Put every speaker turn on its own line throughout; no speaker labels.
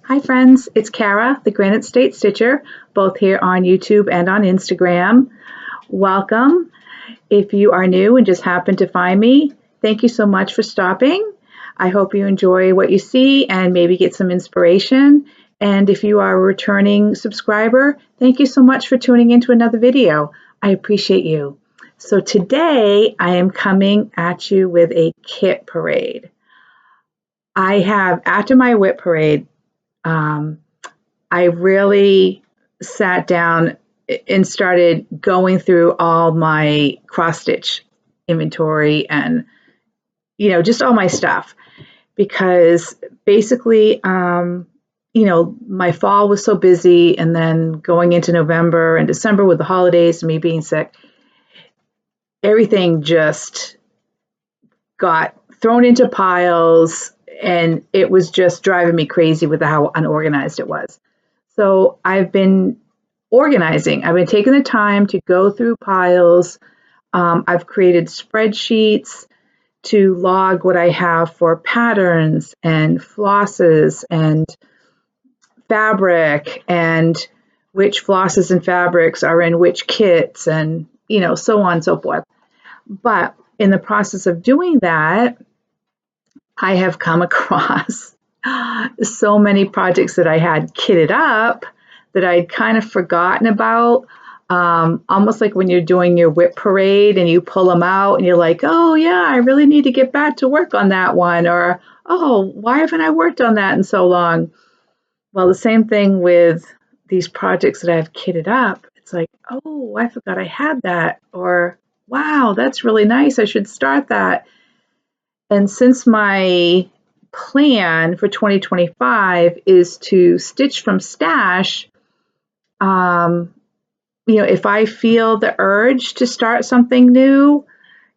Hi friends, it's Kara, the Granite State Stitcher, both here on YouTube and on Instagram. Welcome. If you are new and just happen to find me, thank you so much for stopping. I hope you enjoy what you see and maybe get some inspiration. And if you are a returning subscriber, thank you so much for tuning into another video. I appreciate you. So today I am coming at you with a kit parade. I have, after my WIP parade, I really sat down and started going through all my cross stitch inventory and, just all my stuff because basically, my fall was so busy and then going into November and December with the holidays and me being sick, everything just got thrown into piles and it was just driving me crazy with how unorganized it was. So I've been organizing. I've been taking the time to go through piles. I've created spreadsheets to log what I have for patterns and flosses and fabric and which flosses and fabrics are in which kits and, so on and so forth. But in the process of doing that, I have come across so many projects that I had kitted up that I'd kind of forgotten about. Almost like when you're doing your WIP parade and you pull them out and you're like, oh yeah, I really need to get back to work on that one. Or, oh, why haven't I worked on that in so long? Well, the same thing with these projects that I've kitted up. It's like, oh, I forgot I had that. Or, wow, that's really nice. I should start that. And since my plan for 2025 is to stitch from stash, if I feel the urge to start something new,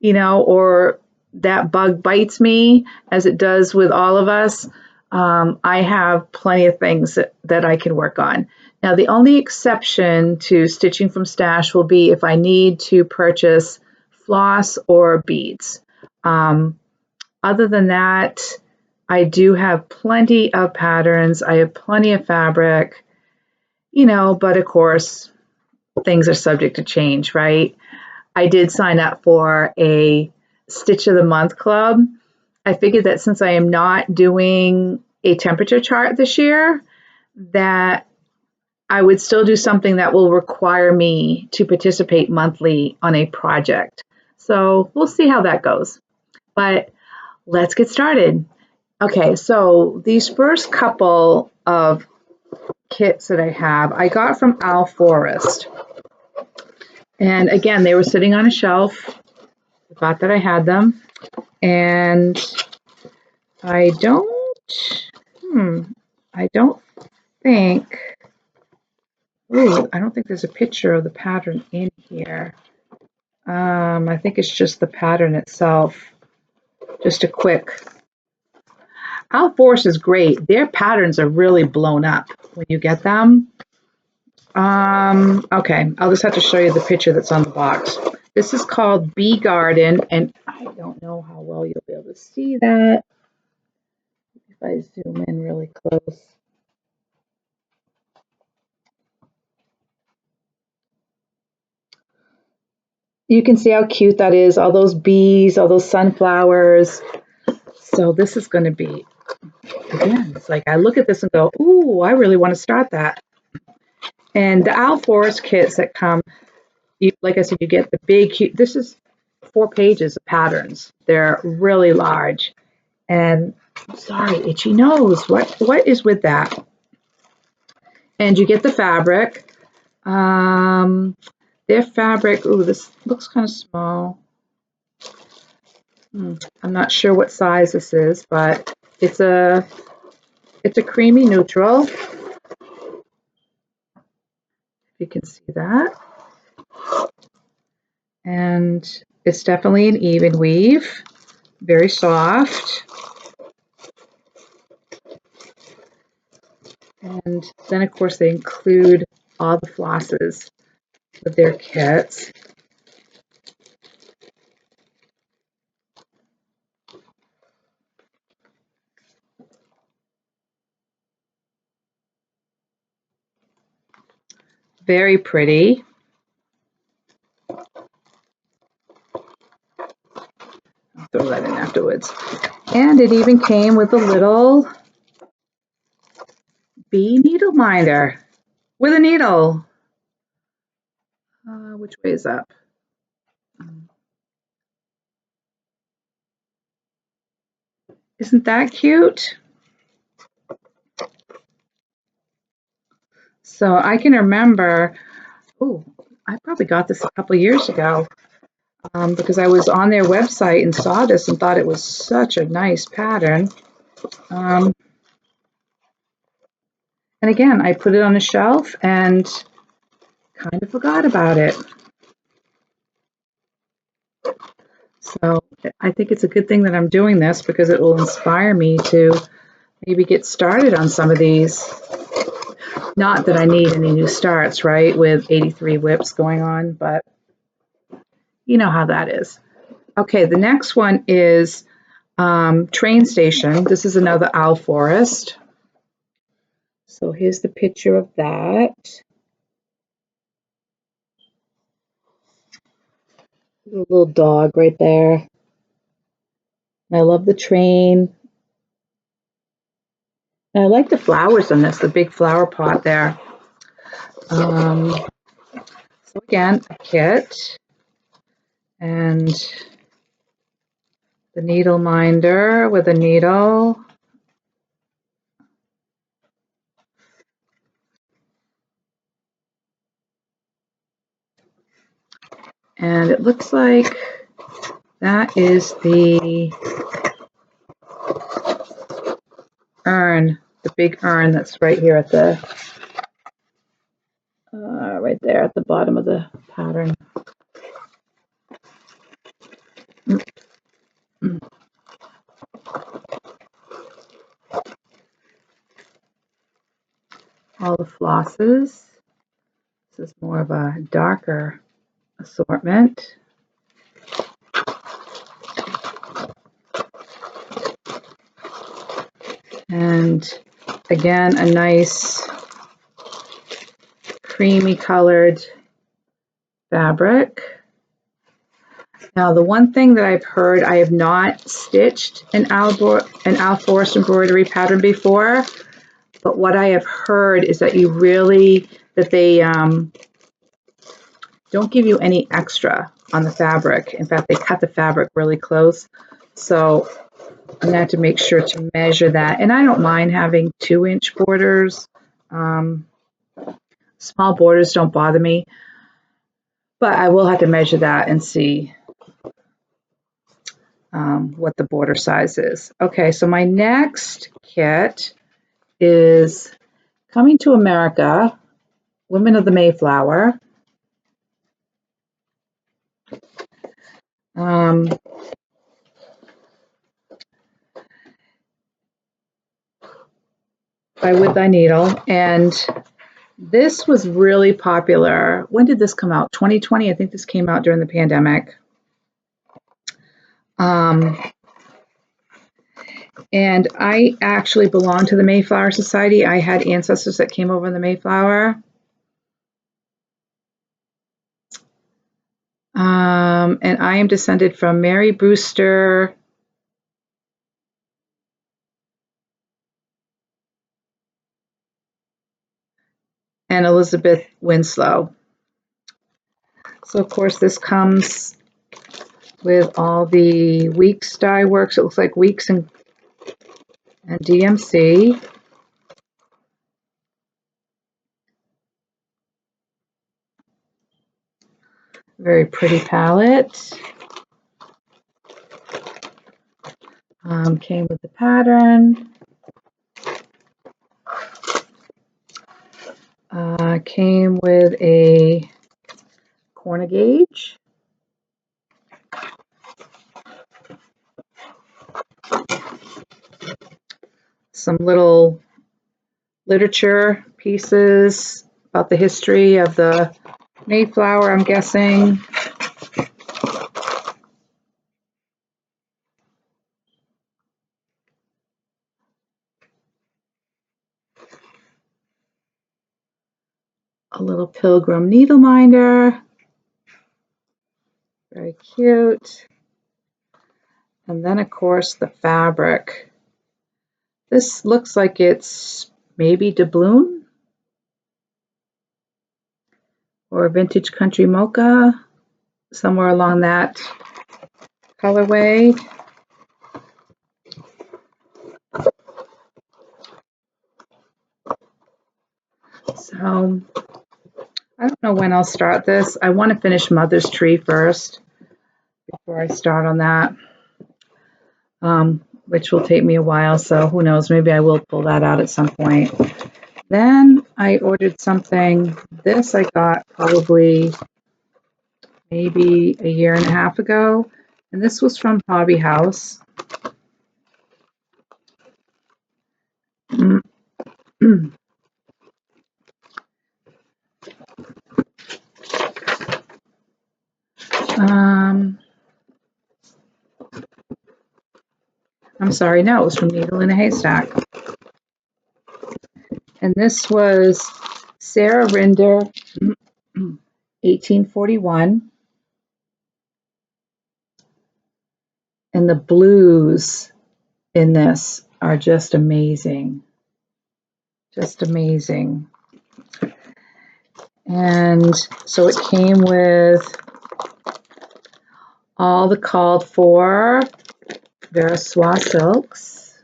or that bug bites me, as it does with all of us, I have plenty of things that I can work on. Now, the only exception to stitching from stash will be if I need to purchase floss or beads. Other than that, I do have plenty of patterns. I have plenty of fabric, but of course, things are subject to change, right? I did sign up for a Stitch of the Month club. I figured that since I am not doing a temperature chart this year, that I would still do something that will require me to participate monthly on a project. So we'll see how that goes. But let's get started. Okay, so these first couple of kits that I have, I got from Owl Forest. And again, they were sitting on a shelf. I thought that I had them. And I don't think, I don't think there's a picture of the pattern in here. I think it's just the pattern itself. Just a quick. Owl Forest is great. Their patterns are really blown up when you get them. Okay, I'll just have to show you the picture that's on the box. This is called Bee Garden, and I don't know how well you'll be able to see that if I zoom in really close. You can see how cute that is, all those bees, all those sunflowers. So this is going to be, again, it's like I look at this and go, ooh, I really want to start that. And the Owl Forest kits that come, like I said, you get the big, this is 4 pages of patterns. They're really large. And sorry, itchy nose. What is with that? And you get the fabric. Their fabric, ooh, this looks kind of small. I'm not sure what size this is, but it's a creamy neutral. You can see that. And it's definitely an even weave, very soft. And then, of course, they include all the flosses with their kits. Very pretty. I'll throw that in afterwards. And it even came with a little bee needle minder with a needle. Which way is up? Isn't that cute? So I can remember, oh, I probably got this a couple years ago because I was on their website and saw this and thought it was such a nice pattern. And again, I put it on a shelf and kind of forgot about it. So I think it's a good thing that I'm doing this because it will inspire me to maybe get started on some of these. Not that I need any new starts, right, with 83 whips going on, but you know how that is. Okay, the next one is train station. This is another owl forest. So here's the picture of that. A little dog right there. I love the train. And I like the flowers on this, the big flower pot there. So again, a kit and the needle minder with a needle. And it looks like that is the urn, the big urn that's right here at the, right there at the bottom of the pattern. All the flosses. This is more of a darker assortment. And again, a nice creamy colored fabric. Now, the one thing that I've heard, I have not stitched an owl forest embroidery pattern before, but what I have heard is that they don't give you any extra on the fabric. In fact, they cut the fabric really close. So I'm going to have to make sure to measure that. And I don't mind having 2-inch borders. Small borders don't bother me, but I will have to measure that and see what the border size is. Okay, so my next kit is Coming to America, Women of the Mayflower. By With Thy Needle. And this was really popular. When did this come out? 2020? I think this came out during the pandemic. And I actually belong to the Mayflower Society. I had ancestors that came over in the Mayflower. And I am descended from Mary Brewster and Elizabeth Winslow. So of course this comes with all the Weeks dye works. It looks like Weeks and DMC. Very pretty palette. Came with the pattern. Came with a corner gauge. Some little literature pieces about the history of the Mayflower, I'm guessing. a little pilgrim needle minder. Very cute. And then, of course, the fabric. This looks like it's maybe doubloon or vintage country mocha, somewhere along that colorway. So I don't know when I'll start this. I want to finish Mother's Tree first before I start on that, which will take me a while. So who knows, maybe I will pull that out at some point. Then I ordered something. This I got probably maybe a year and a half ago. And this was from Hobby House. I'm sorry, no, it was from Needle in a Haystack. And this was Sarah Rinder, 1841. And the blues in this are just amazing. Just amazing. And so it came with all the called for Versois silks.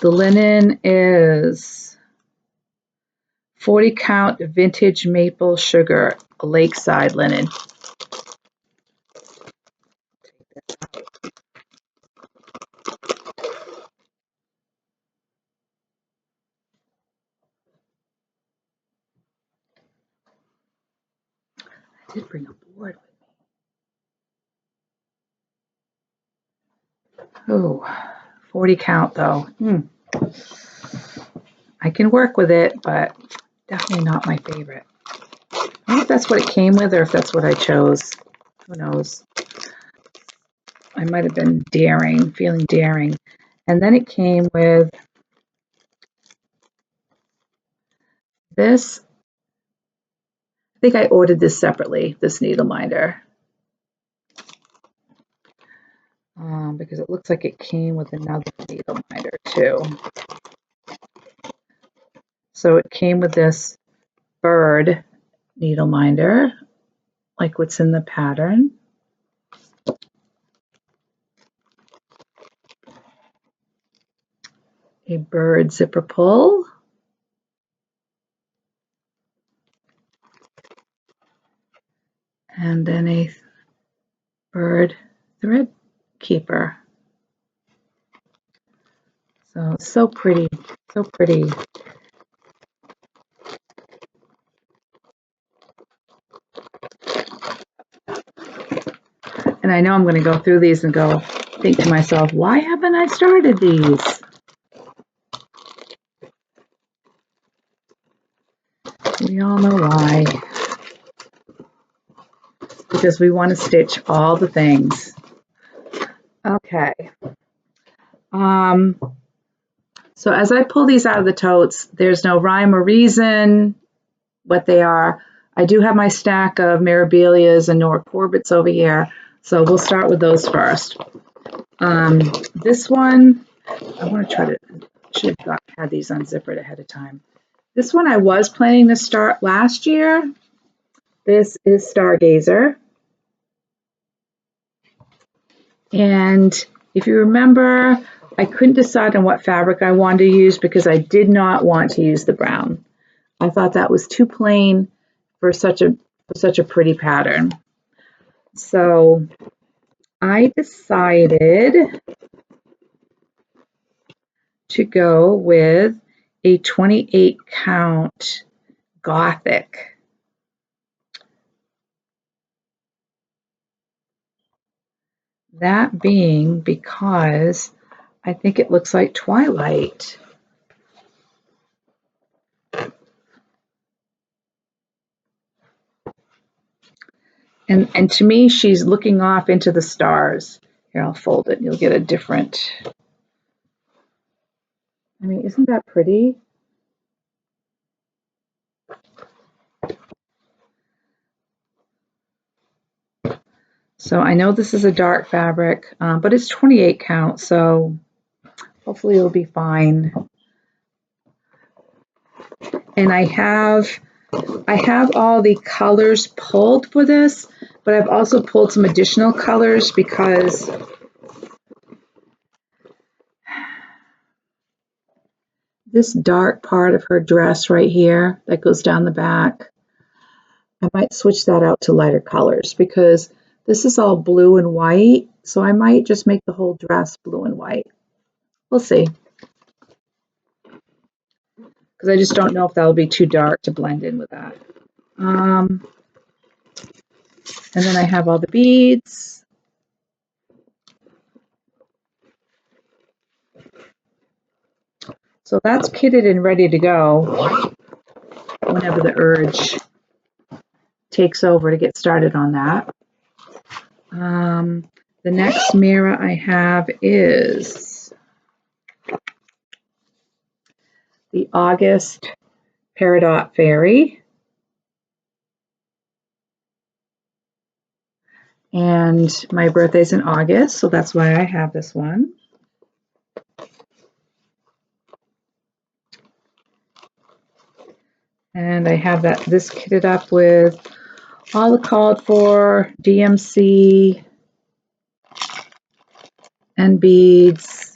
The linen is 40 count vintage maple sugar lakeside linen. I did bring a board with me. Oh, 40 count though. I can work with it, but definitely not my favorite. I don't know if that's what it came with or if that's what I chose. Who knows? I might have been daring, feeling daring. And then it came with this. I think I ordered this separately, this needle minder. Because it looks like it came with another needle minder too. So it came with this bird needle minder, like what's in the pattern. A bird zipper pull. And then a bird thread keeper. So pretty, so pretty. And I know I'm going to go through these and think to myself, why haven't I started these? We all know why. Because we want to stitch all the things. Okay. So as I pull these out of the totes, there's no rhyme or reason what they are. I do have my stack of Mirabilias and Nora Corbetts over here, so we'll start with those first. This one, I want to try to, should have had these unzippered ahead of time. This one I was planning to start last year. This is Stargazer. And if you remember, I couldn't decide on what fabric I wanted to use because I did not want to use the brown. I thought that was too plain for such a pretty pattern. So I decided to go with a 28 count Gothic. That being because I think it looks like Twilight. And to me, she's looking off into the stars. Here, I'll fold it and you'll get a different I mean, isn't that pretty? So I know this is a dark fabric, but it's 28 count, so hopefully it'll be fine. And I have all the colors pulled for this, but I've also pulled some additional colors because this dark part of her dress right here that goes down the back, I might switch that out to lighter colors because this is all blue and white, so I might just make the whole dress blue and white. We'll see. Because I just don't know if that'll be too dark to blend in with that. And then I have all the beads. So that's kitted and ready to go whenever the urge takes over to get started on that. The next mirror I have is the August Peridot Fairy. And my birthday's in August, so that's why I have this one. And I have this kitted up with all the called for DMC and beads.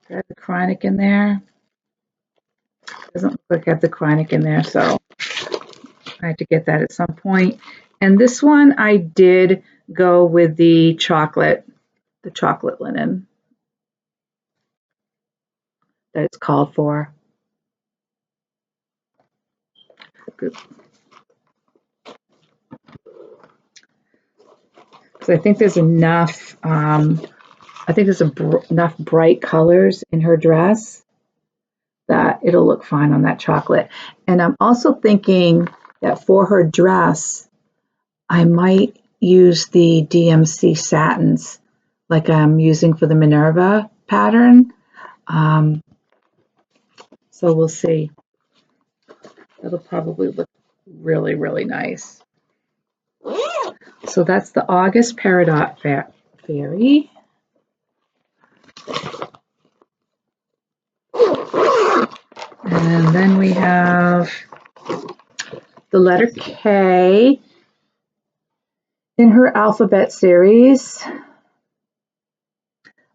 I have the chronic in there. Doesn't look like I have the chronic in there, so I had to get that at some point. And this one I did go with the chocolate linen that it's called for. Good. So I think there's enough. I think there's enough bright colors in her dress that it'll look fine on that chocolate. And I'm also thinking that for her dress, I might use the DMC satins like I'm using for the Minerva pattern. So we'll see. That'll probably look really, really nice. So that's the August Peridot Fairy. And then we have the letter K in her alphabet series.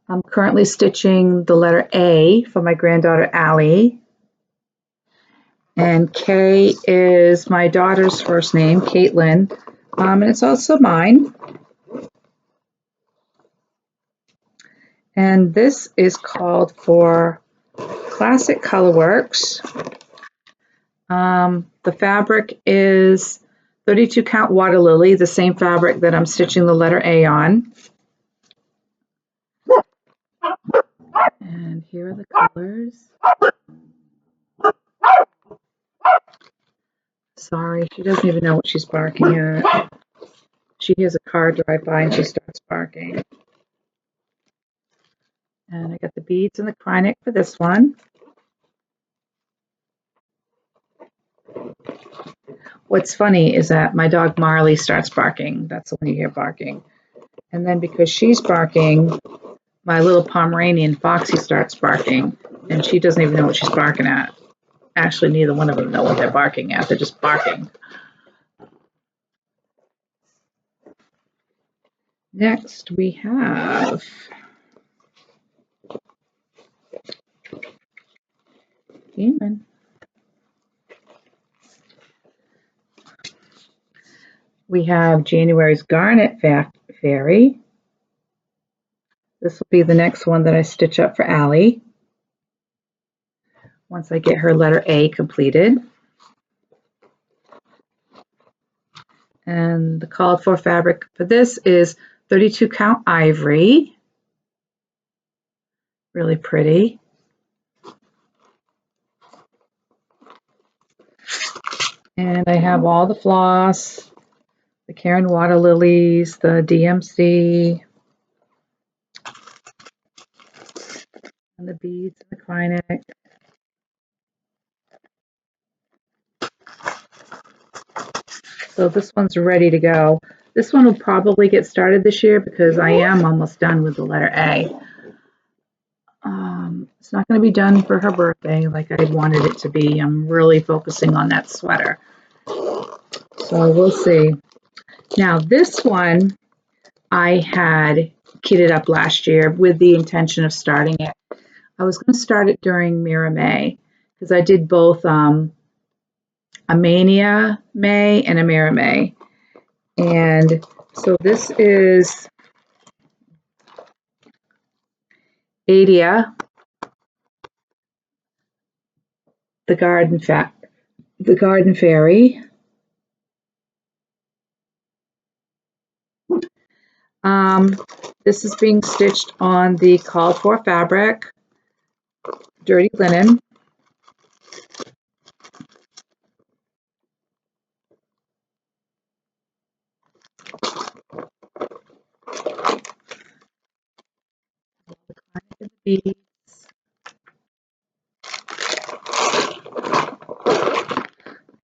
I'm currently stitching the letter A for my granddaughter Allie. And K is my daughter's first name, Caitlin, and it's also mine. And this is called for Classic Colorworks. The fabric is 32 count water lily, the same fabric that I'm stitching the letter A on. And here are the colors. Sorry, she doesn't even know what she's barking at. She hears a car drive by and she starts barking. And I got the beads and the chronic for this one. What's funny is that my dog Marley starts barking. That's when you hear barking. And then because she's barking, my little Pomeranian Foxy starts barking. And she doesn't even know what she's barking at. Actually, neither one of them know what they're barking at. They're just barking. Next, we have Demon. We have January's Garnet Fairy. This will be the next one that I stitch up for Allie once I get her letter A completed. And the called for fabric for this is 32 count ivory. Really pretty. And I have all the floss, the Karen water lilies, the DMC, and the beads and the chronic. So this one's ready to go. This one will probably get started this year because I am almost done with the letter A. It's not going to be done for her birthday like I wanted it to be. I'm really focusing on that sweater. So we'll see. Now this one I had kitted up last year with the intention of starting it. I was going to start it during Mira May because I did both a Mania May and a Mira May. And so this is Adia, the garden fairy. This is being stitched on the called for fabric, dirty linen. The beads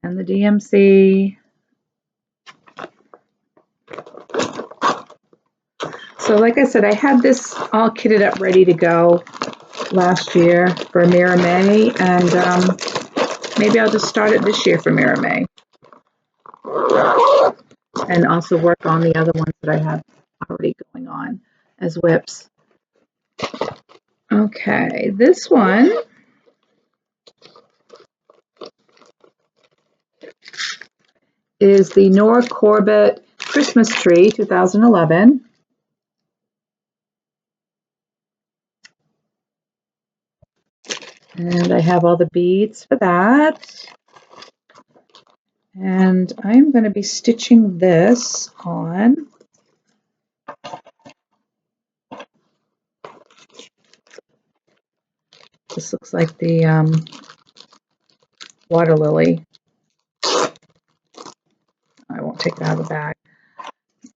and the DMC. So like I said, I had this all kitted up ready to go last year for Mira May, and maybe I'll just start it this year for Mira May and also work on the other ones that I have already going on as whips. Okay, this one is the Nora Corbett Christmas Tree 2011. And I have all the beads for that. And I'm going to be stitching this on. This looks like the water lily. I won't take it out of the bag.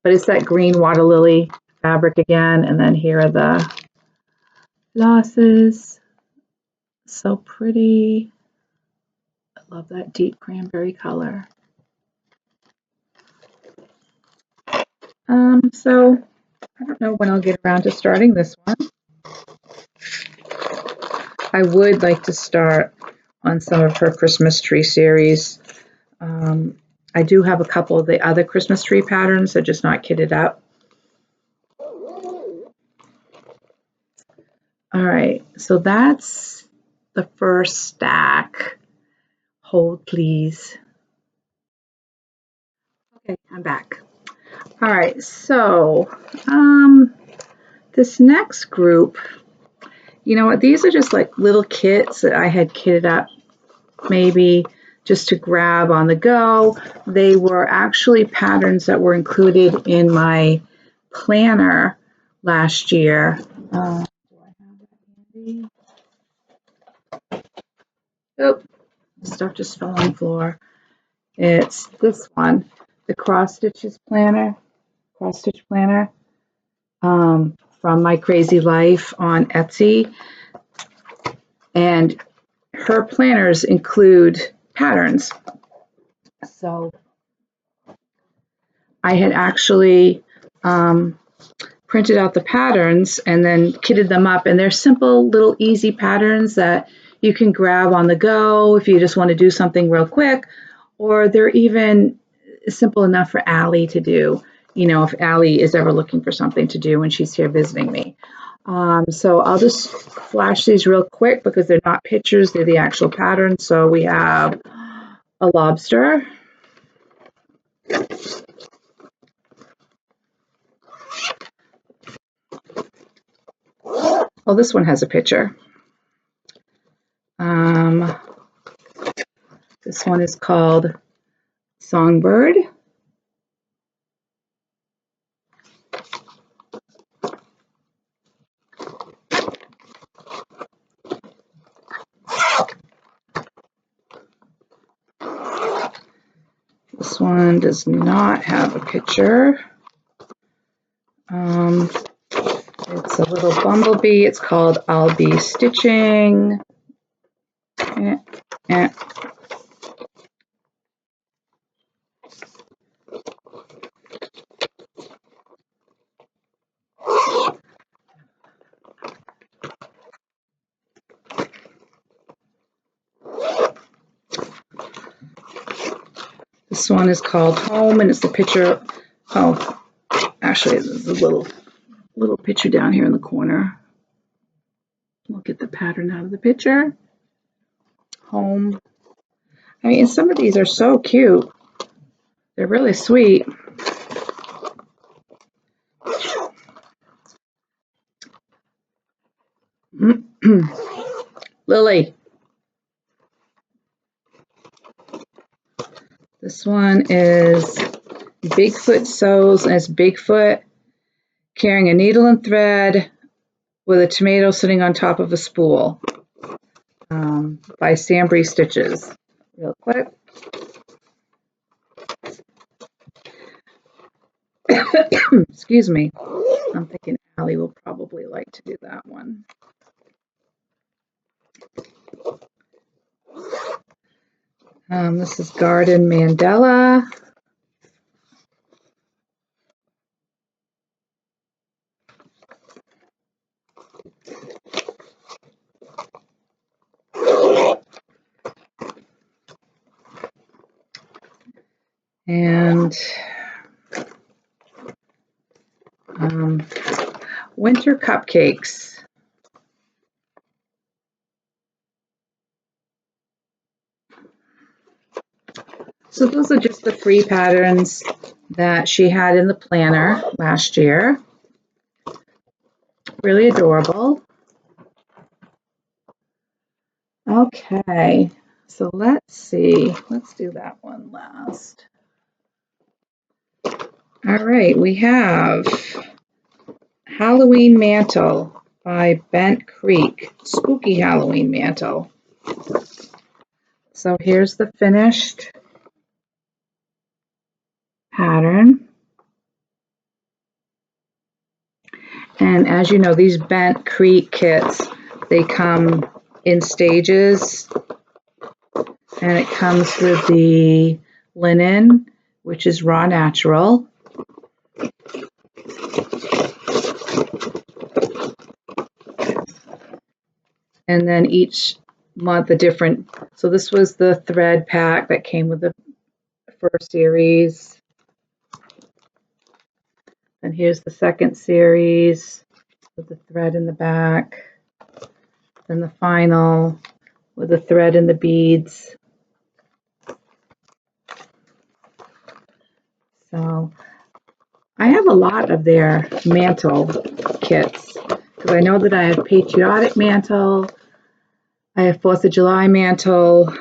But it's that green water lily fabric again. And then here are the flosses. So pretty. I love that deep cranberry color. So I don't know when I'll get around to starting this one. I would like to start on some of her Christmas tree series. I do have a couple of the other Christmas tree patterns. They're just not kitted up. All right, so that's the first stack. Hold, please. Okay, I'm back. All right, so this next group, you know what, these are just like little kits that I had kitted up maybe just to grab on the go. They were actually patterns that were included in my planner last year. Do I have that handy? Oh, stuff just fell on the floor. It's this one, the cross stitch planner from My Crazy Life on Etsy. And her planners include patterns. So I had actually printed out the patterns and then kitted them up. And they're simple, little, easy patterns that you can grab on the go if you just want to do something real quick, or they're even simple enough for Allie to do, you know, if Allie is ever looking for something to do when she's here visiting me. So I'll just flash these real quick because they're not pictures, they're the actual patterns. So we have a lobster. Oh, this one has a picture. This one is called Songbird. This one does not have a picture. It's a little bumblebee. It's called I'll Be Stitching. This one is called Home, and it's the picture. Oh, actually, there's a little picture down here in the corner. We'll get the pattern out of the picture. Home. I mean, some of these are so cute. They're really sweet. Lily. This one is Bigfoot Sews, and it's Bigfoot carrying a needle and thread with a tomato sitting on top of a spool, by Sambry Stitches. Real quick. Excuse me. I'm thinking Allie will probably like to do that one. This is Garden Mandala. And Winter Cupcakes. So those are just the free patterns that she had in the planner last year. Really adorable. Okay, so let's see. Let's do that one last. All right, we have Halloween Mantle by Bent Creek. Spooky Halloween Mantle. So here's the finished pattern. And as you know, these Bent Creek kits, they come in stages. And it comes with the linen, which is raw natural. And then each month a different, so this was the thread pack that came with the first series. And here's the second series with the thread in the back. Then the final with the thread and the beads. So I have a lot of their mantle kits because I know that I have patriotic mantle. I have 4th of July mantle.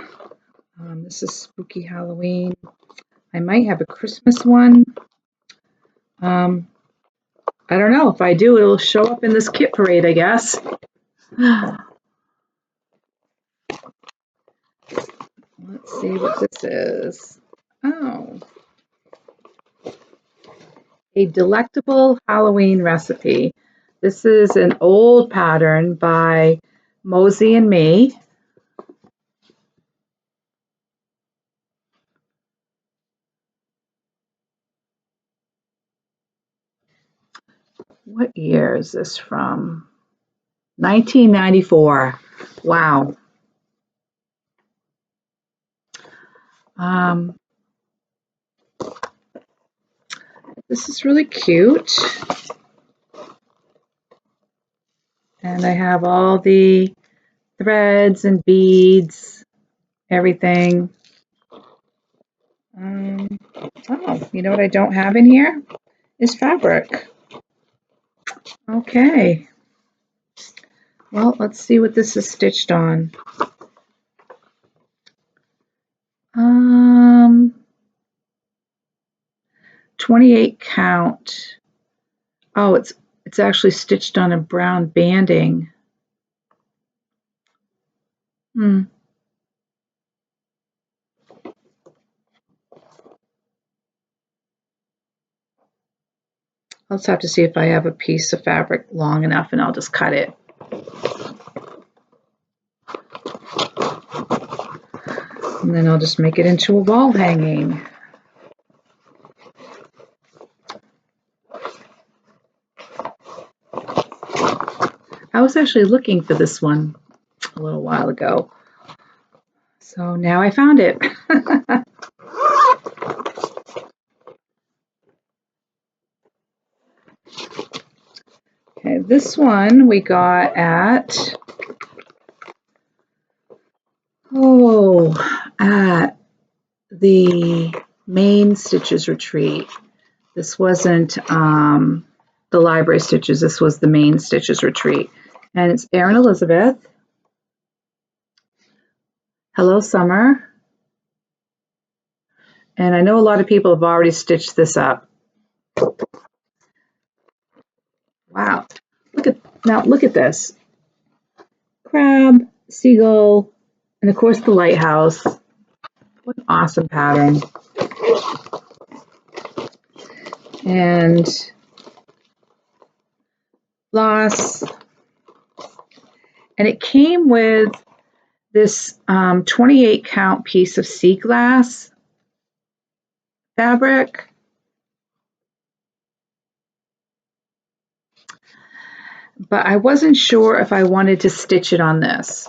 This is Spooky Halloween. I might have a Christmas one. I don't know. If I do, it'll show up in this kit parade, I guess. Let's see what this is. Oh. A delectable Halloween recipe. This is an old pattern by Mosey and Me. What year is this from? 1994. Wow. This is really cute. And I have all the threads and beads, everything. Oh, you know what I don't have in here? Is fabric. Okay. Well, let's see what this is stitched on. 28 count. Oh, it's actually stitched on a brown banding. I'll just have to see if I have a piece of fabric long enough and I'll just cut it. And then I'll just make it into a wall hanging. I was actually looking for this one a little while ago. So now I found it. Okay, this one we got at at the Main Stitches Retreat. This wasn't the Library Stitches, this was the Main Stitches Retreat. And it's Erin Elizabeth. Hello, Summer. And I know a lot of people have already stitched this up. Wow. Look at this. Crab, seagull, and of course the lighthouse. What an awesome pattern. And floss. And it came with this 28 count piece of sea glass fabric. But I wasn't sure if I wanted to stitch it on this.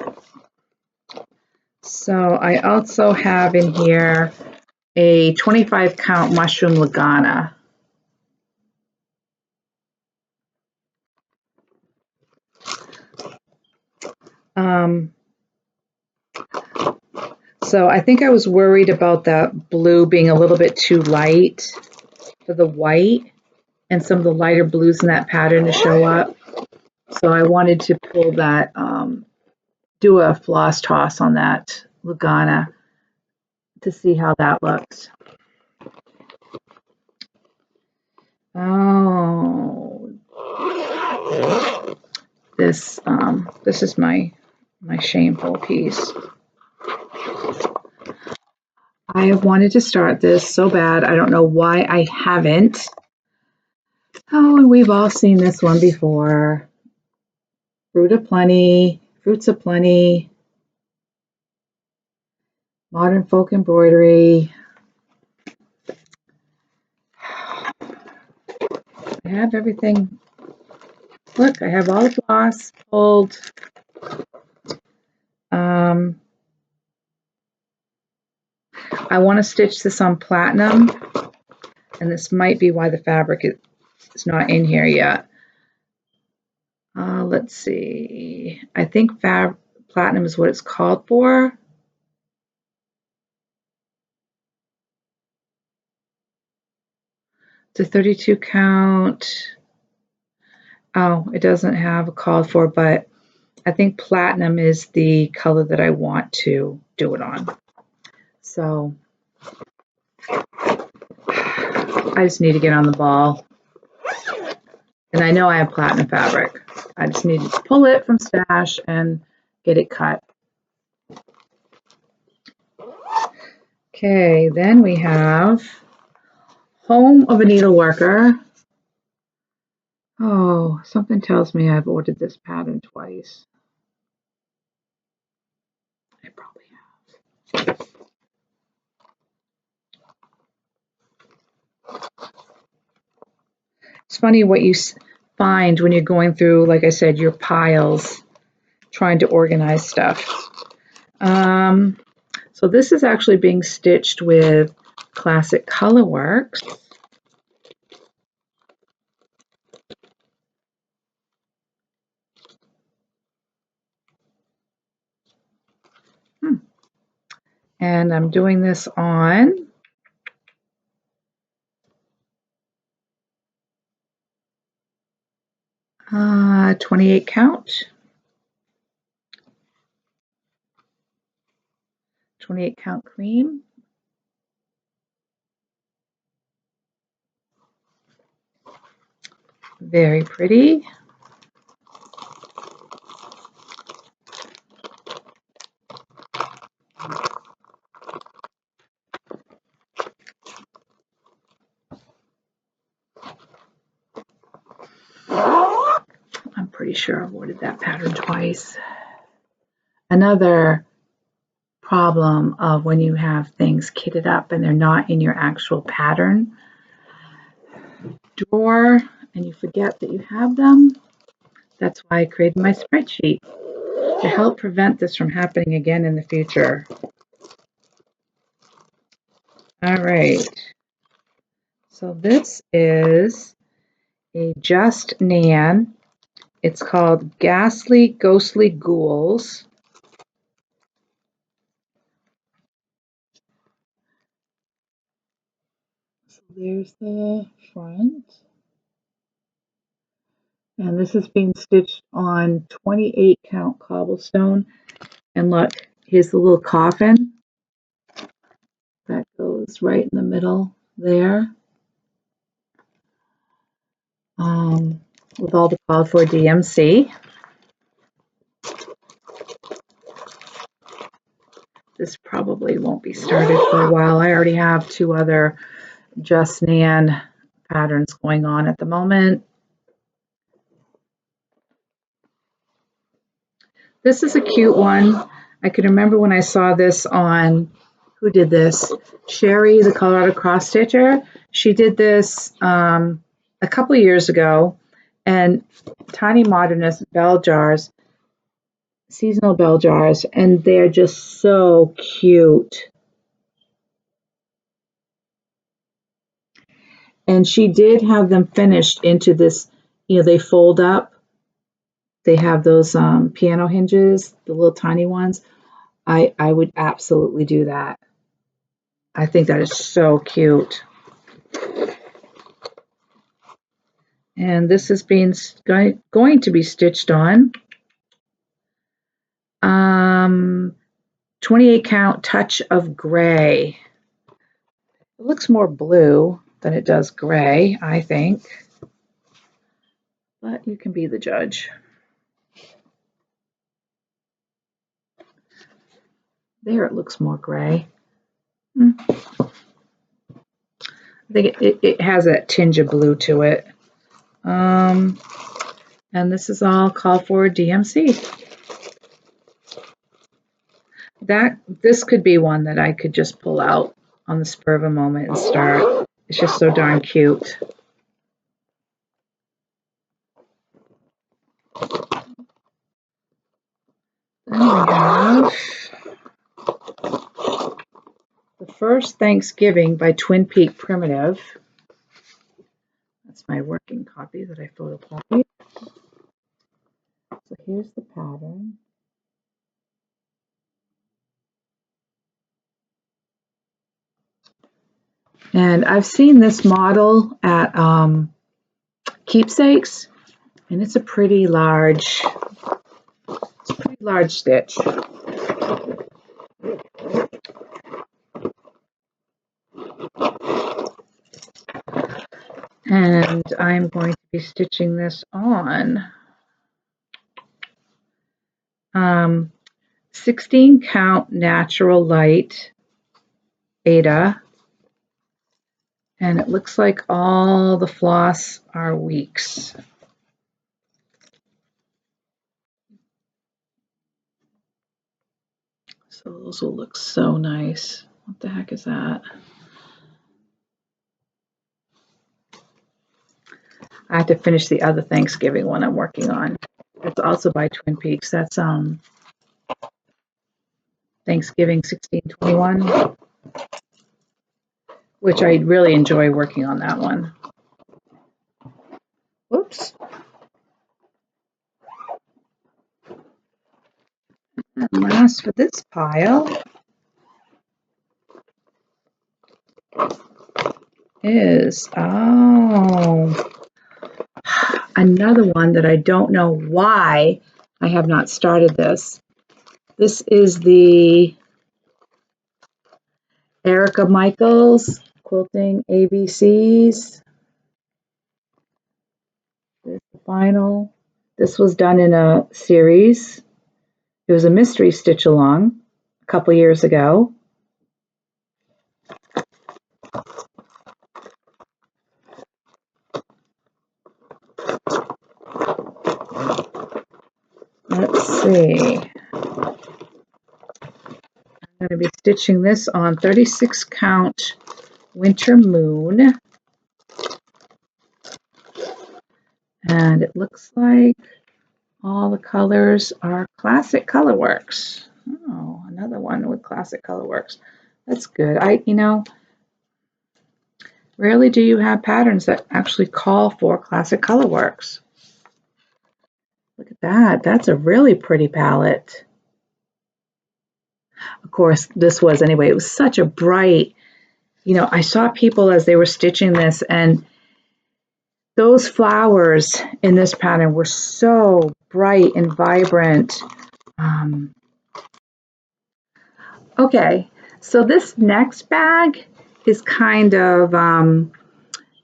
So I also have in here a 25 count mushroom Lagana. So I think I was worried about that blue being a little bit too light for the white and some of the lighter blues in that pattern to show up. So I wanted to pull that, do a floss toss on that Lagana to see how that looks. Oh, this is my shameful piece. I have wanted to start this so bad. I don't know why I haven't. Oh, and we've all seen this one before. Fruits of Plenty, Modern Folk Embroidery. I have everything. Look, I have all the floss pulled. I want to stitch this on platinum, and this might be why the fabric is not in here yet. Let's see. I think platinum is what it's called for. It's a 32 count. Oh, it doesn't have a called for, but I think platinum is the color that I want to do it on. So I just need to get on the ball. And I know I have platinum fabric. I just need to pull it from stash and get it cut. Okay, then we have Home of a Needleworker. Oh, something tells me I've ordered this pattern twice. I probably have. It's funny what you find when you're going through, like I said, your piles, trying to organize stuff. So this is actually being stitched with Classic Colorworks. And I'm doing this on 28 count. 28 count cream. Very pretty. I'm pretty sure I've ordered that pattern twice. Another problem of when you have things kitted up and they're not in your actual pattern drawer and you forget that you have them. That's why I created my spreadsheet to help prevent this from happening again in the future. All right. So this is a Just Nan It's called Ghastly Ghostly Ghouls. So there's the front. And this is being stitched on 28 count cobblestone. And look, here's the little coffin that goes right in the middle there. With all the called for DMC. This probably won't be started for a while. I already have 2 other Just Nan patterns going on at the moment. This is a cute one. I can remember when I saw this on, who did this? Sherry, the Colorado Cross Stitcher. She did this a couple of years ago, and Tiny Modernist bell jars, seasonal bell jars, and they're just so cute. And she did have them finished into this, they fold up. They have those piano hinges, the little tiny ones. I would absolutely do that. I think that is so cute. And this is going to be stitched on 28 count Touch of Gray. It looks more blue than it does gray, I think. But you can be the judge. There it looks more gray. I think it has that tinge of blue to it. And this is all called for DMC. This could be one that I could just pull out on the spur of a moment and start. It's just so darn cute. Then we have The First Thanksgiving by Twin Peak Primitive. That's my working copy that I photocopied. So here's the pattern. And I've seen this model at Keepsakes, and it's a pretty large stitch. And I'm going to be stitching this on 16 count Natural Light Ada, and it looks like all the floss are weeks. So those will look so nice. What the heck is that? I have to finish the other Thanksgiving one I'm working on. It's also by Twin Peaks. That's Thanksgiving 1621, which I really enjoy working on that one. Whoops. And last for this pile is, another one that I don't know why I have not started this. This is the Erica Michaels Quilting ABCs. There's the final. This was done in a series. It was a mystery stitch along a couple years ago. Let's see. I'm going to be stitching this on 36 count Winter Moon. And it looks like all the colors are Classic Colorworks. Oh, another one with Classic Colorworks. That's good. Rarely do you have patterns that actually call for Classic Colorworks. at that. That's a really pretty palette. Of course, this was anyway. It was such a bright, I saw people as they were stitching this, and those flowers in this pattern were so bright and vibrant. Okay, so this next bag is kind of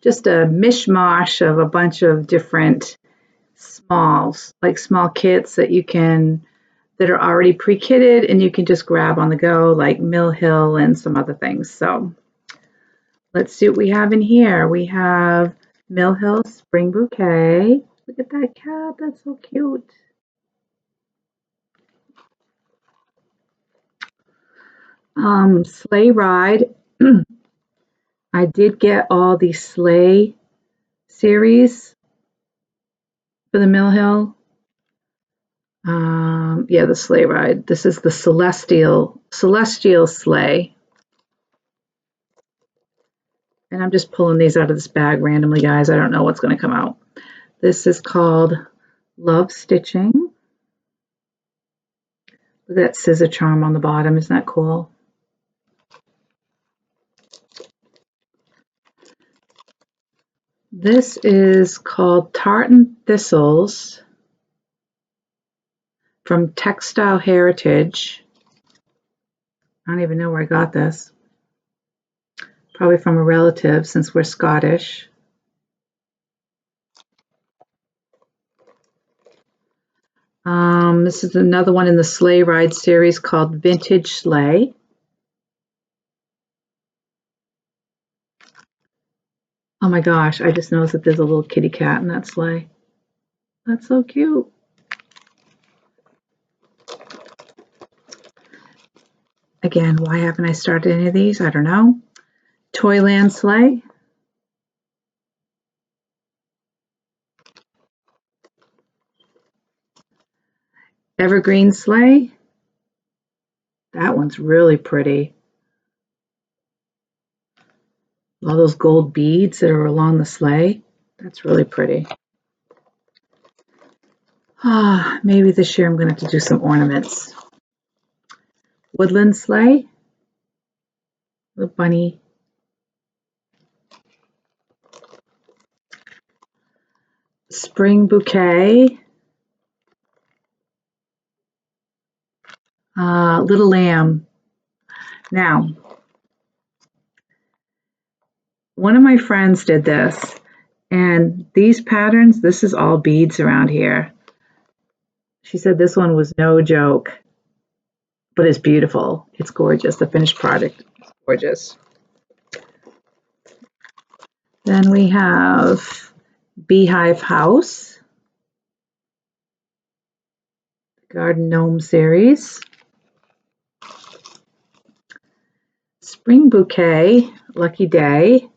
just a mishmash of a bunch of different small kits that are already pre-kitted and you can just grab on the go, like Mill Hill and some other things. So let's see what we have in here. We have Mill Hill Spring Bouquet. Look at that cat, that's so cute. Sleigh Ride. I did get all the sleigh series for the Mill Hill. Yeah, the sleigh ride. This is the celestial sleigh. And I'm just pulling these out of this bag randomly, guys. I don't know what's going to come out. This is called Love Stitching. Look at that scissor charm on the bottom. Isn't that cool? This is called Tartan Thistles from Textile Heritage. I don't even know where I got this. Probably from a relative since we're Scottish. This is another one in the Sleigh Ride series called Vintage Sleigh. Oh my gosh, I just noticed that there's a little kitty cat in that sleigh. That's so cute. Again, why haven't I started any of these? I don't know. Toyland Sleigh. Evergreen Sleigh. That one's really pretty. All those gold beads that are along the sleigh. That's really pretty. Maybe this year I'm going to have to do some ornaments. Woodland Sleigh. The bunny. Spring Bouquet. Little Lamb. Now, one of my friends did this, and these patterns, this is all beads around here. She said this one was no joke, but it's beautiful. It's gorgeous. The finished product is gorgeous. Then we have Beehive House, Garden Gnome series. Spring Bouquet, Lucky Day.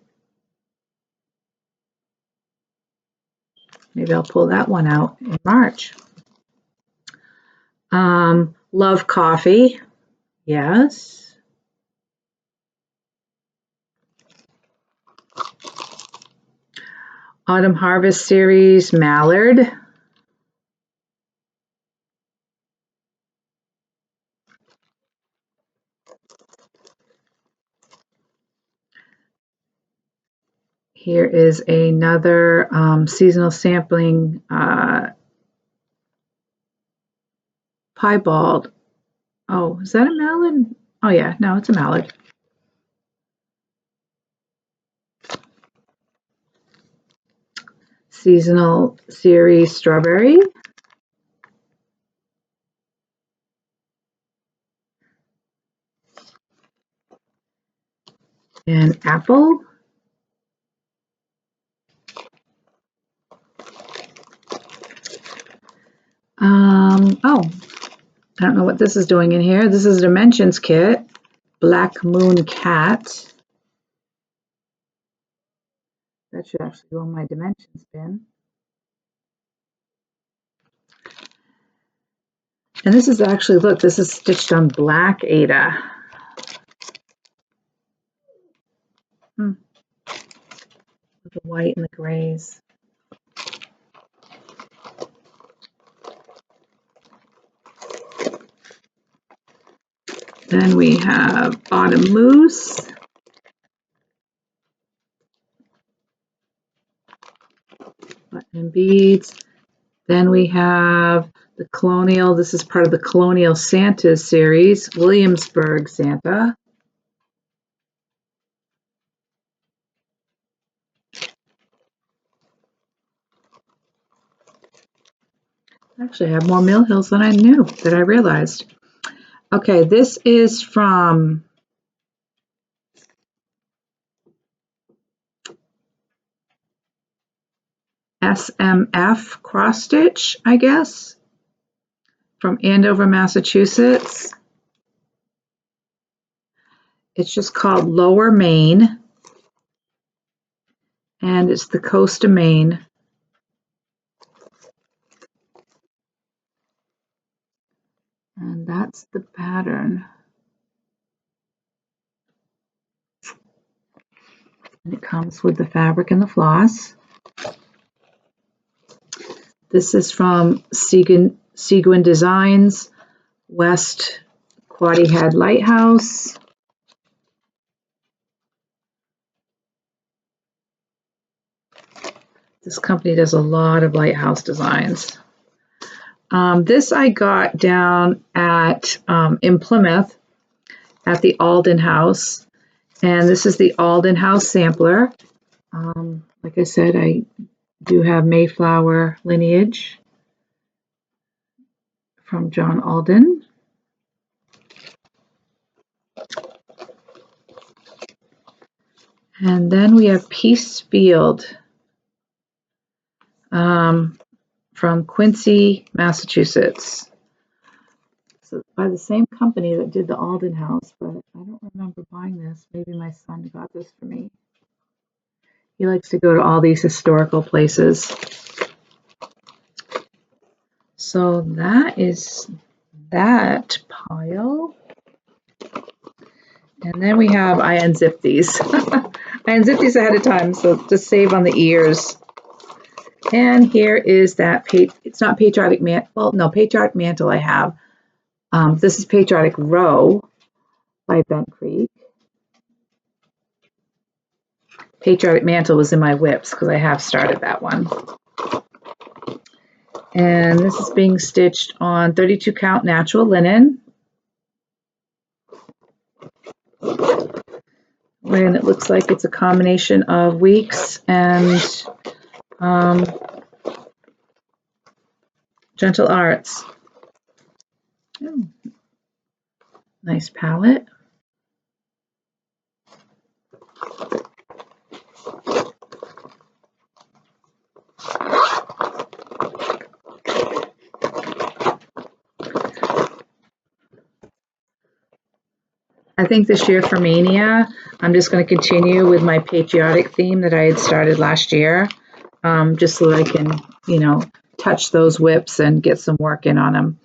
Maybe I'll pull that one out in March. Love Coffee, yes. Autumn Harvest series, Mallard. Here is another seasonal sampling piebald. Oh, is that a mallard? Oh yeah, no, it's a mallard. Seasonal series strawberry. And apple. Oh, I don't know what this is doing in here. This is a Dimensions kit. Black Moon Cat. That should actually go in my Dimensions bin. And this is actually, look, this is stitched on black Aida. With the white and the grays. Then we have Autumn Moose. Button beads. Then we have the Colonial. This is part of the Colonial Santa series, Williamsburg Santa. Actually, I have more Mill Hills than I knew, that I realized. Okay, this is from SMF Cross Stitch, I guess, from Andover, Massachusetts. It's just called Lower Maine, and it's the coast of Maine. And that's the pattern. And it comes with the fabric and the floss. This is from Seguin Designs, West Quoddy Head Lighthouse. This company does a lot of lighthouse designs. This I got down at in Plymouth at the Alden House, and this is the Alden House sampler. Like I said, I do have Mayflower lineage from John Alden. And then we have Peace Field from Quincy, Massachusetts. So by the same company that did the Alden House, but I don't remember buying this. Maybe my son got this for me. He likes to go to all these historical places. So that is that pile. And then we have, I unzipped these. I unzipped these ahead of time, so just save on the ears. And here is that, it's not Patriotic Mantle, well, no, Patriotic Mantle I have. This is Patriotic Row by Bent Creek. Patriotic Mantle was in my whips because I have started that one. And this is being stitched on 32 count natural linen. And it looks like it's a combination of Weeks and Gentle Arts. Oh, nice palette. I think this year for Mania, I'm just going to continue with my patriotic theme that I had started last year, just so that I can, you know, touch those whips and get some work in on them.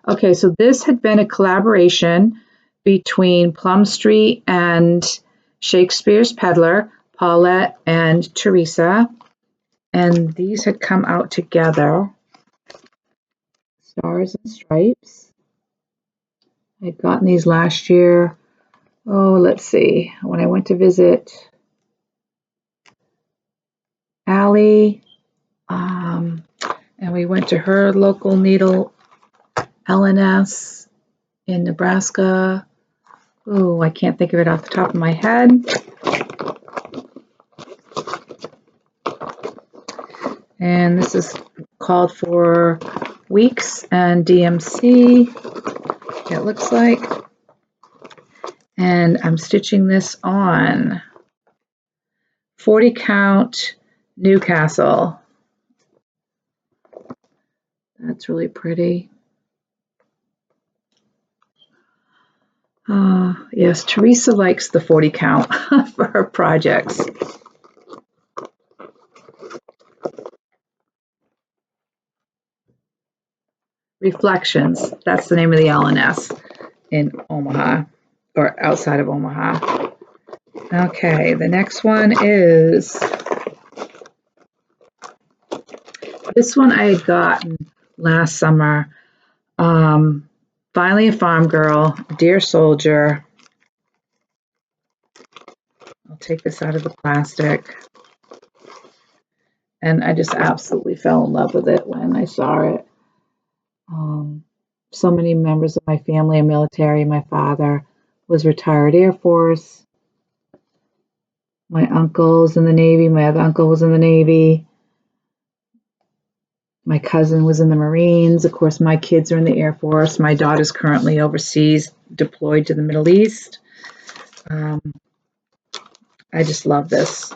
Okay, so this had been a collaboration between Plum Street and Shakespeare's Peddler, Paulette and Teresa, and these had come out together, Stars and Stripes. I'd gotten these last year. Oh, let's see, when I went to visit Allie, and we went to her local needle, LNS in Nebraska. Oh, I can't think of it off the top of my head. And this is called for Weeks and DMC, it looks like. And I'm stitching this on 40 count Newcastle. That's really pretty. Yes, Teresa likes the 40 count for her projects. Reflections, that's the name of the LNS in Omaha, or outside of Omaha. Okay, the next one is, this one I had gotten last summer. Finally a farm girl, dear soldier. I'll take this out of the plastic. And I just absolutely fell in love with it when I saw it. So many members of my family are military. My father was retired Air Force. My uncle's in the Navy. My other uncle was in the Navy. My cousin was in the Marines. Of course, my kids are in the Air Force. My daughter's currently overseas, deployed to the Middle East. I just love this.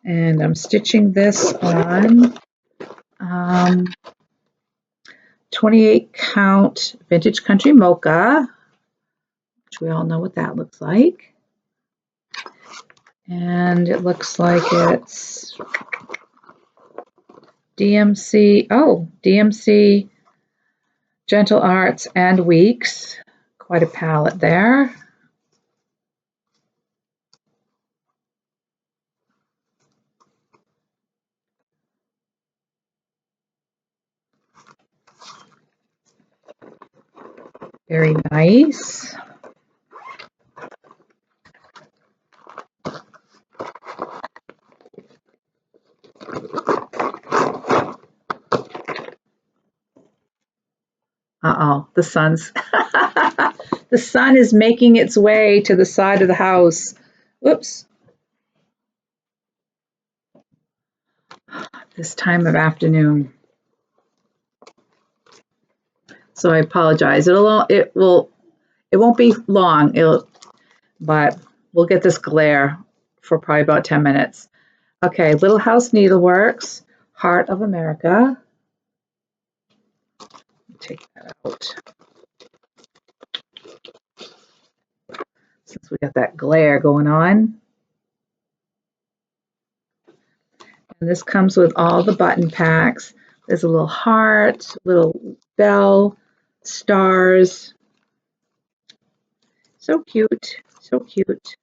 And I'm stitching this on 28 count vintage country mocha, which we all know what that looks like. And it looks like it's DMC Gentle Arts and Weeks. Quite a palette there. Very nice. Uh-oh, the sun's the sun is making its way to the side of the house. Whoops. This time of afternoon. So I apologize. It won't be long. But we'll get this glare for probably about 10 minutes. Okay, Little House Needleworks, Heart of America. Take that out. Since we got that glare going on. And this comes with all the button packs. There's a little heart, little bell, stars. So cute, so cute.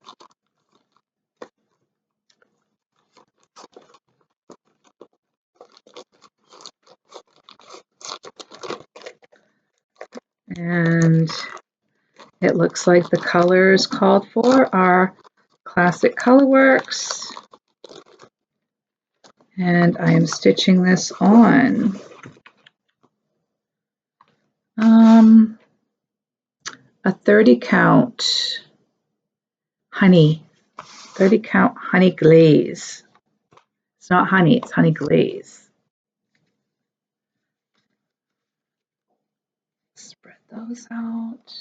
And it looks like the colors called for are Classic Colorworks. And I am stitching this on. A 30 count honey, 30 count honey glaze. It's not honey, it's honey glaze. Spread those out.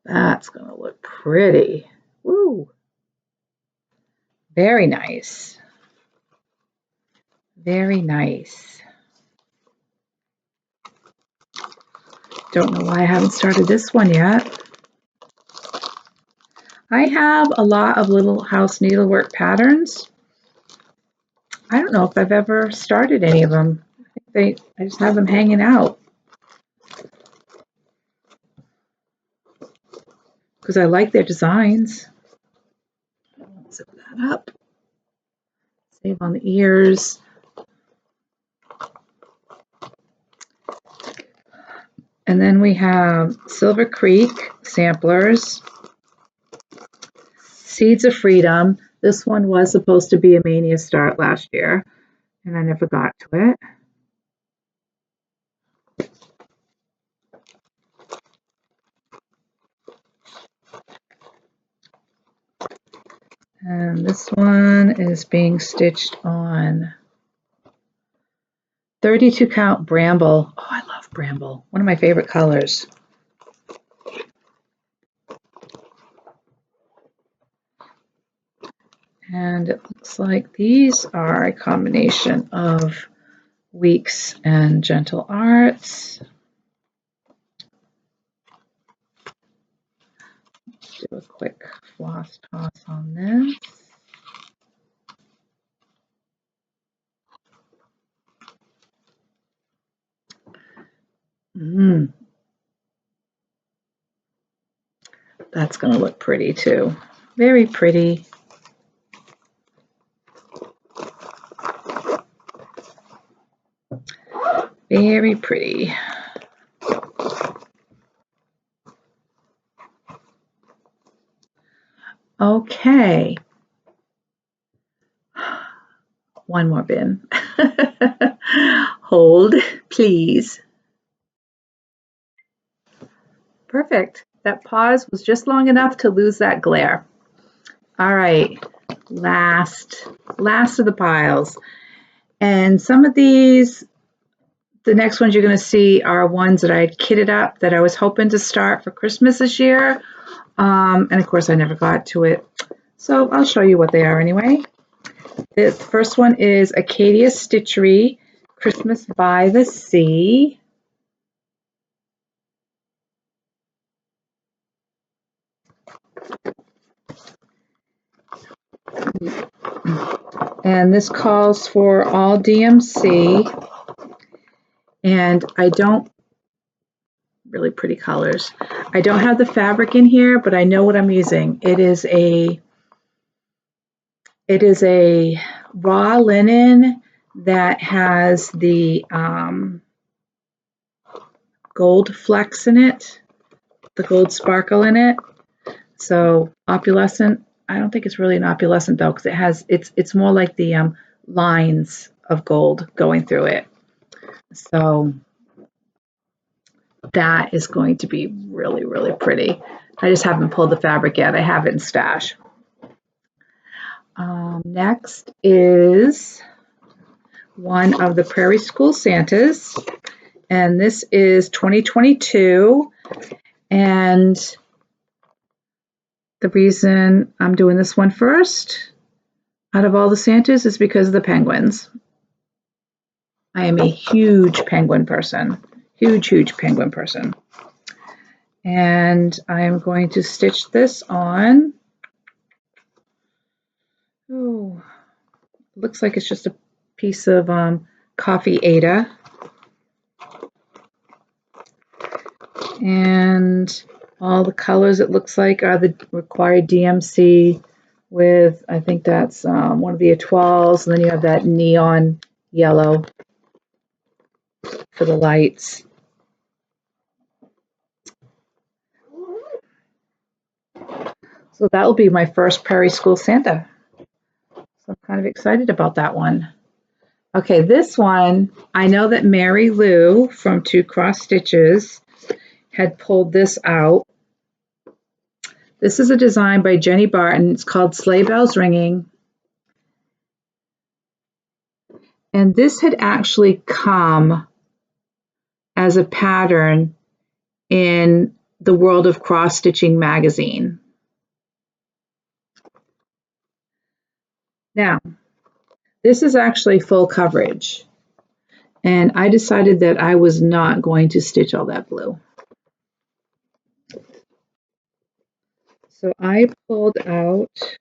That's gonna look pretty. Woo. Very nice. Very nice. Don't know why I haven't started this one yet. I have a lot of Little House Needlework patterns. I don't know if I've ever started any of them. I just have them hanging out. Because I like their designs. Zip that up. Save on the ears. And then we have Silver Creek samplers. Seeds of Freedom. This one was supposed to be a Mania start last year, and I never got to it. And this one is being stitched on 32 count Bramble. Oh, I love Bramble. One of my favorite colors. And it looks like these are a combination of Weeks and Gentle Arts. Do a quick floss toss on this. That's going to look pretty too. Very pretty. Very pretty. Okay. One more bin. Hold, please. Perfect. That pause was just long enough to lose that glare. All right. Last of the piles. And some of these, the next ones you're going to see are ones that I had kitted up that I was hoping to start for Christmas this year. And of course, I never got to it. So I'll show you what they are anyway. The first one is Acadia Stitchery Christmas by the Sea. And this calls for all DMC. And I don't, really pretty colors. I don't have the fabric in here, but I know what I'm using. It is a raw linen that has the gold flecks in it, the gold sparkle in it. So opalescent, I don't think it's really an opalescent though, because it's more like the lines of gold going through it. So that is going to be really, really pretty. I just haven't pulled the fabric yet. I have it in stash. Next is one of the Prairie School Santas, and this is 2022. And the reason I'm doing this one first out of all the Santas is because of the penguins. I am a huge penguin person, huge penguin person. And I'm going to stitch this on. Oh, looks like it's just a piece of coffee Aida. And all the colors it looks like are the required DMC with, I think that's one of the étoiles, and then you have that neon yellow for the lights. So that will be my first Prairie School Santa. So I'm kind of excited about that one. Okay, this one, I know that Mary Lou from Two Cross Stitches had pulled this out. This is a design by Jenny Barton. It's called Sleigh Bells Ringing. And this had actually come as a pattern in the World of Cross Stitching magazine. Now, this is actually full coverage. And I decided that I was not going to stitch all that blue. So I pulled out,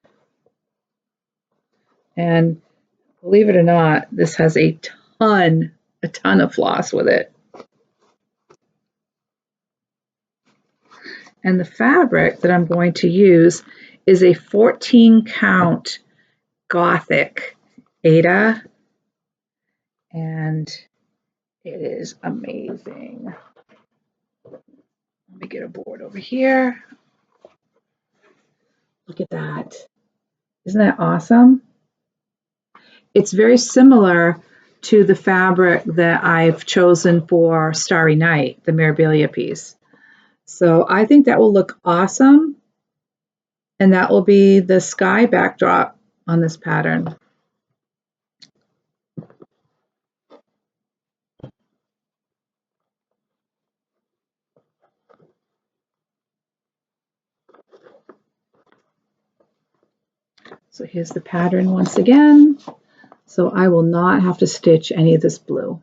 and believe it or not, this has a ton of floss with it. And the fabric that I'm going to use is a 14 count Gothic Aida, and it is amazing. Let me get a board over here. Look at that. Isn't that awesome? It's very similar to the fabric that I've chosen for Starry Night, the Mirabilia piece. So I think that will look awesome, and that will be the sky backdrop on this pattern. So here's the pattern once again. So I will not have to stitch any of this blue.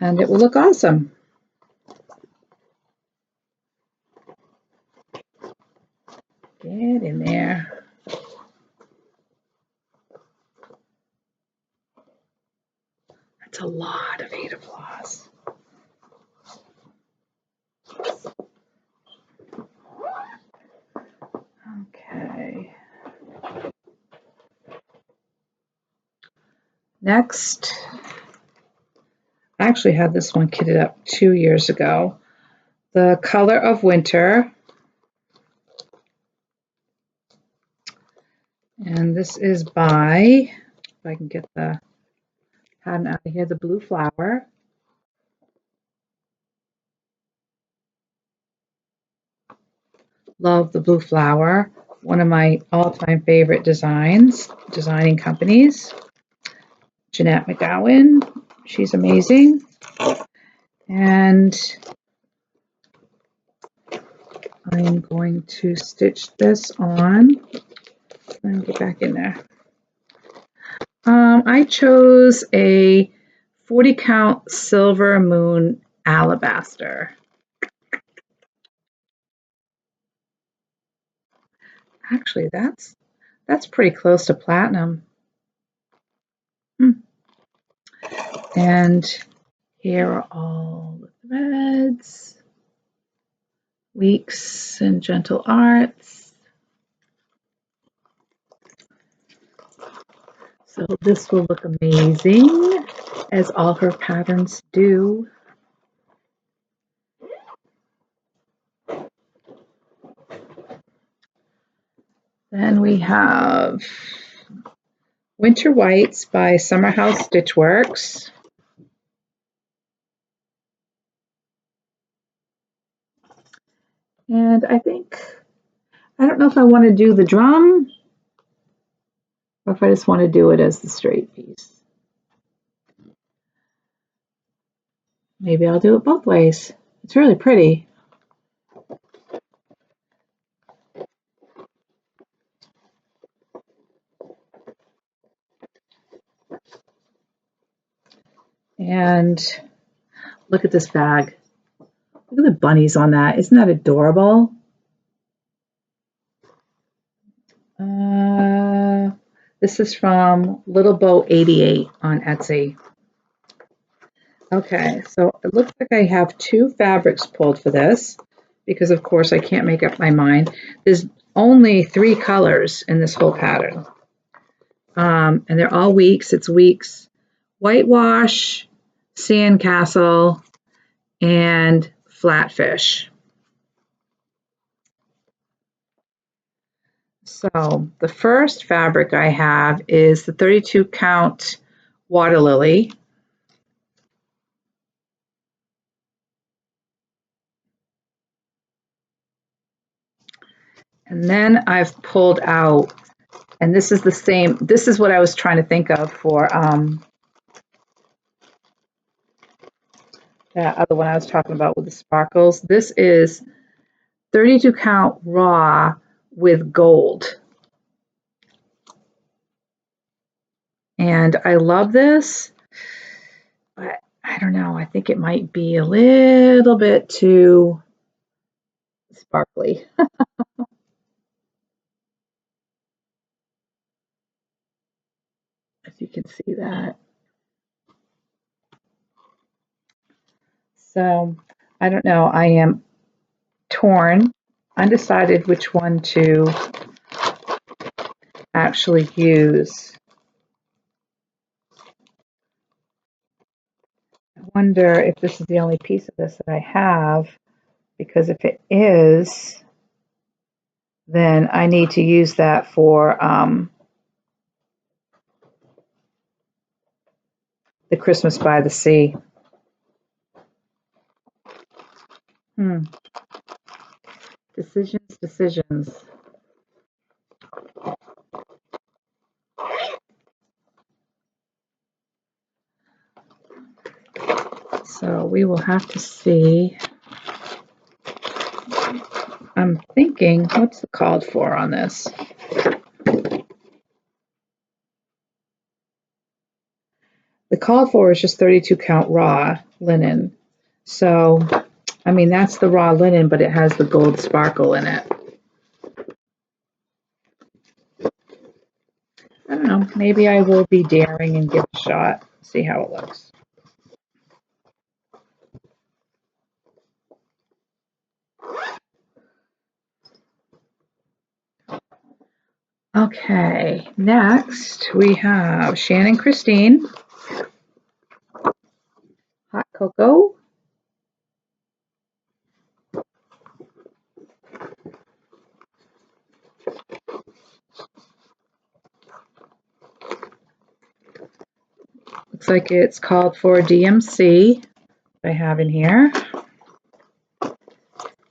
And it will look awesome. Get in there. That's a lot of Aida floss. Next, I actually had this one kitted up 2 years ago. The Color of Winter. And this is by, if I can get the pattern out of here, the Blue Flower. Love the Blue Flower. One of my all-time favorite designing companies. Jeanette McGowan. She's amazing. And I am going to stitch this on. Let me get back in there. I chose a 40 count Silver Moon Alabaster. Actually, that's pretty close to platinum. And here are all the threads, Weeks and Gentle Arts. So this will look amazing, as all her patterns do. Then we have Winter Whites by Summer House Stitchworks. And I don't know if I want to do the drum or if I just want to do it as the straight piece. Maybe I'll do it both ways. It's really pretty. And look at this bag. Look at the bunnies on that. Isn't that adorable? This is from Little Bow 88 on Etsy. Okay, so it looks like I have 2 fabrics pulled for this because, of course, I can't make up my mind. There's only 3 colors in this whole pattern. And they're all Weeks. It's Weeks Whitewash, Sandcastle, and Flatfish. So the first fabric I have is the 32 count Water Lily. And then I've pulled out, and this is the same, this is what I was trying to think of for that other one I was talking about with the sparkles. This is 32 count raw with gold. And I love this, but I don't know, I think it might be a little bit too sparkly. If you can see that. So I don't know, I am torn, undecided which one to actually use. I wonder if this is the only piece of this that I have, because if it is, then I need to use that for the Christmas by the Sea. Decisions. So we will have to see. I'm thinking, what's the called for on this? The called for is just 32 count raw linen. So, I mean, that's the raw linen, but it has the gold sparkle in it. I don't know, maybe I will be daring and give it a shot, see how it looks. Okay, next we have Shannon Christine. cocoa. Looks like it's called for DMC. I have in here.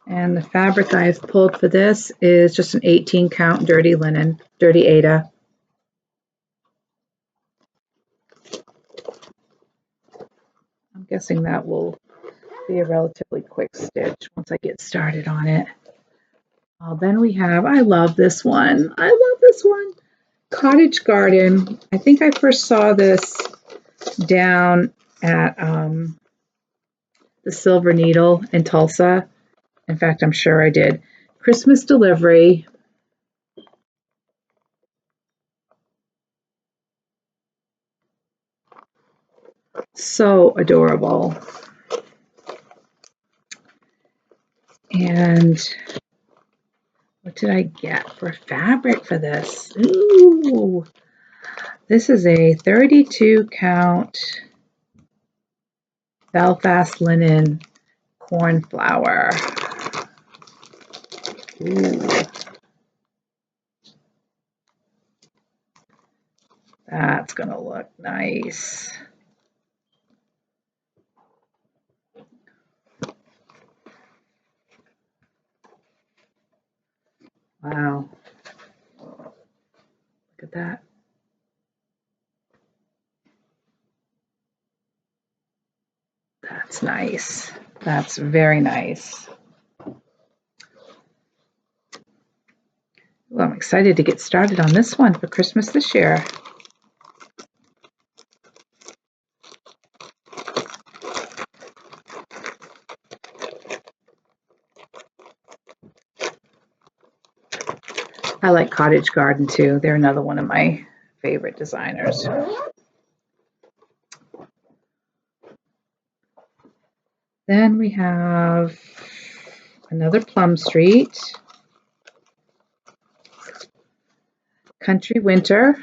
And the fabric I've pulled for this is just an 18 count dirty linen, dirty Aida. I'm guessing that will be a relatively quick stitch once I get started on it. Then we have, I love this one. I love this one. Cottage Garden. I think I first saw this down at the Silver Needle in Tulsa. In fact, I'm sure I did. Christmas delivery. So adorable. And what did I get for fabric for this? Ooh, this is a 32 count Belfast linen cornflower. Ooh. That's gonna look nice. Wow. Look at that. That's nice. That's very nice. Well, I'm excited to get started on this one for Christmas this year. I like Cottage Garden too. They're another one of my favorite designers. Then we have another Plum Street. Country Winter.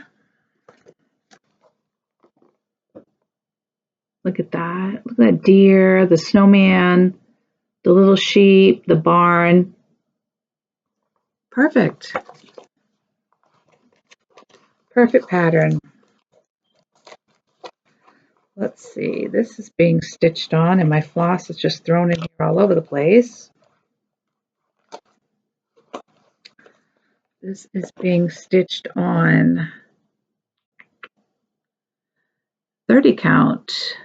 Look at that. Look at that deer, the snowman, the little sheep, the barn. Perfect. Perfect pattern. Let's see. This is being stitched on and my floss is just thrown in here all over the place. This is being stitched on 30 count.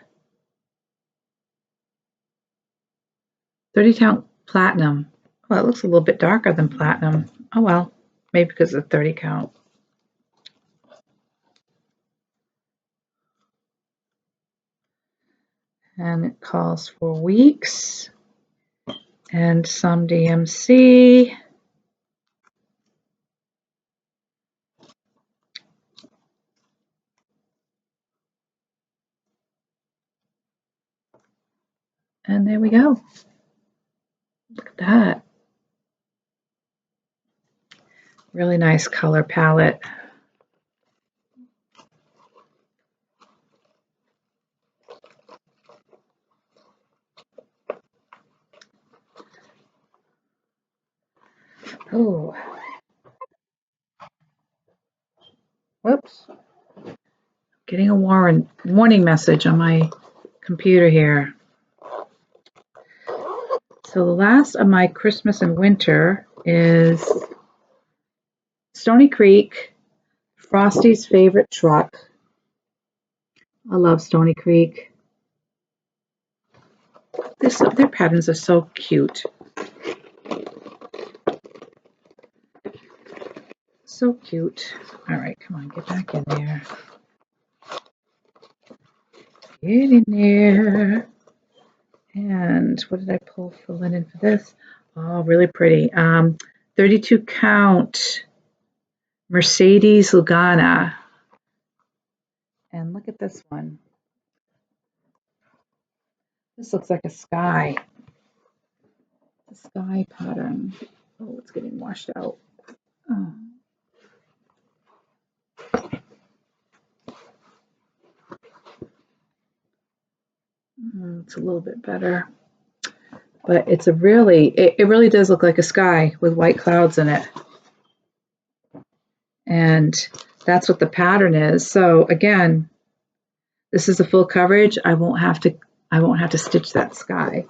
30 count platinum. Well, it looks a little bit darker than platinum. Oh well, maybe because of 30 count. And it calls for weeks and some DMC. And there we go. Look at that. Really nice color palette. Oh, whoops. Getting a warning message on my computer here. So the last of my Christmas and winter is Stony Creek, Frosty's favorite truck. I love Stony Creek. Their patterns are so cute. So cute. All right, come on, get back in there. Get in there. And what did I pull for linen for this? Oh, really pretty. 32 count Mercedes Lugana. And look at this one. This looks like a sky. A sky pattern. Oh, it's getting washed out. Oh. It's a little bit better. But it's a really, it really does look like a sky with white clouds in it. And that's what the pattern is. So again, this is the full coverage. I won't have to stitch that sky.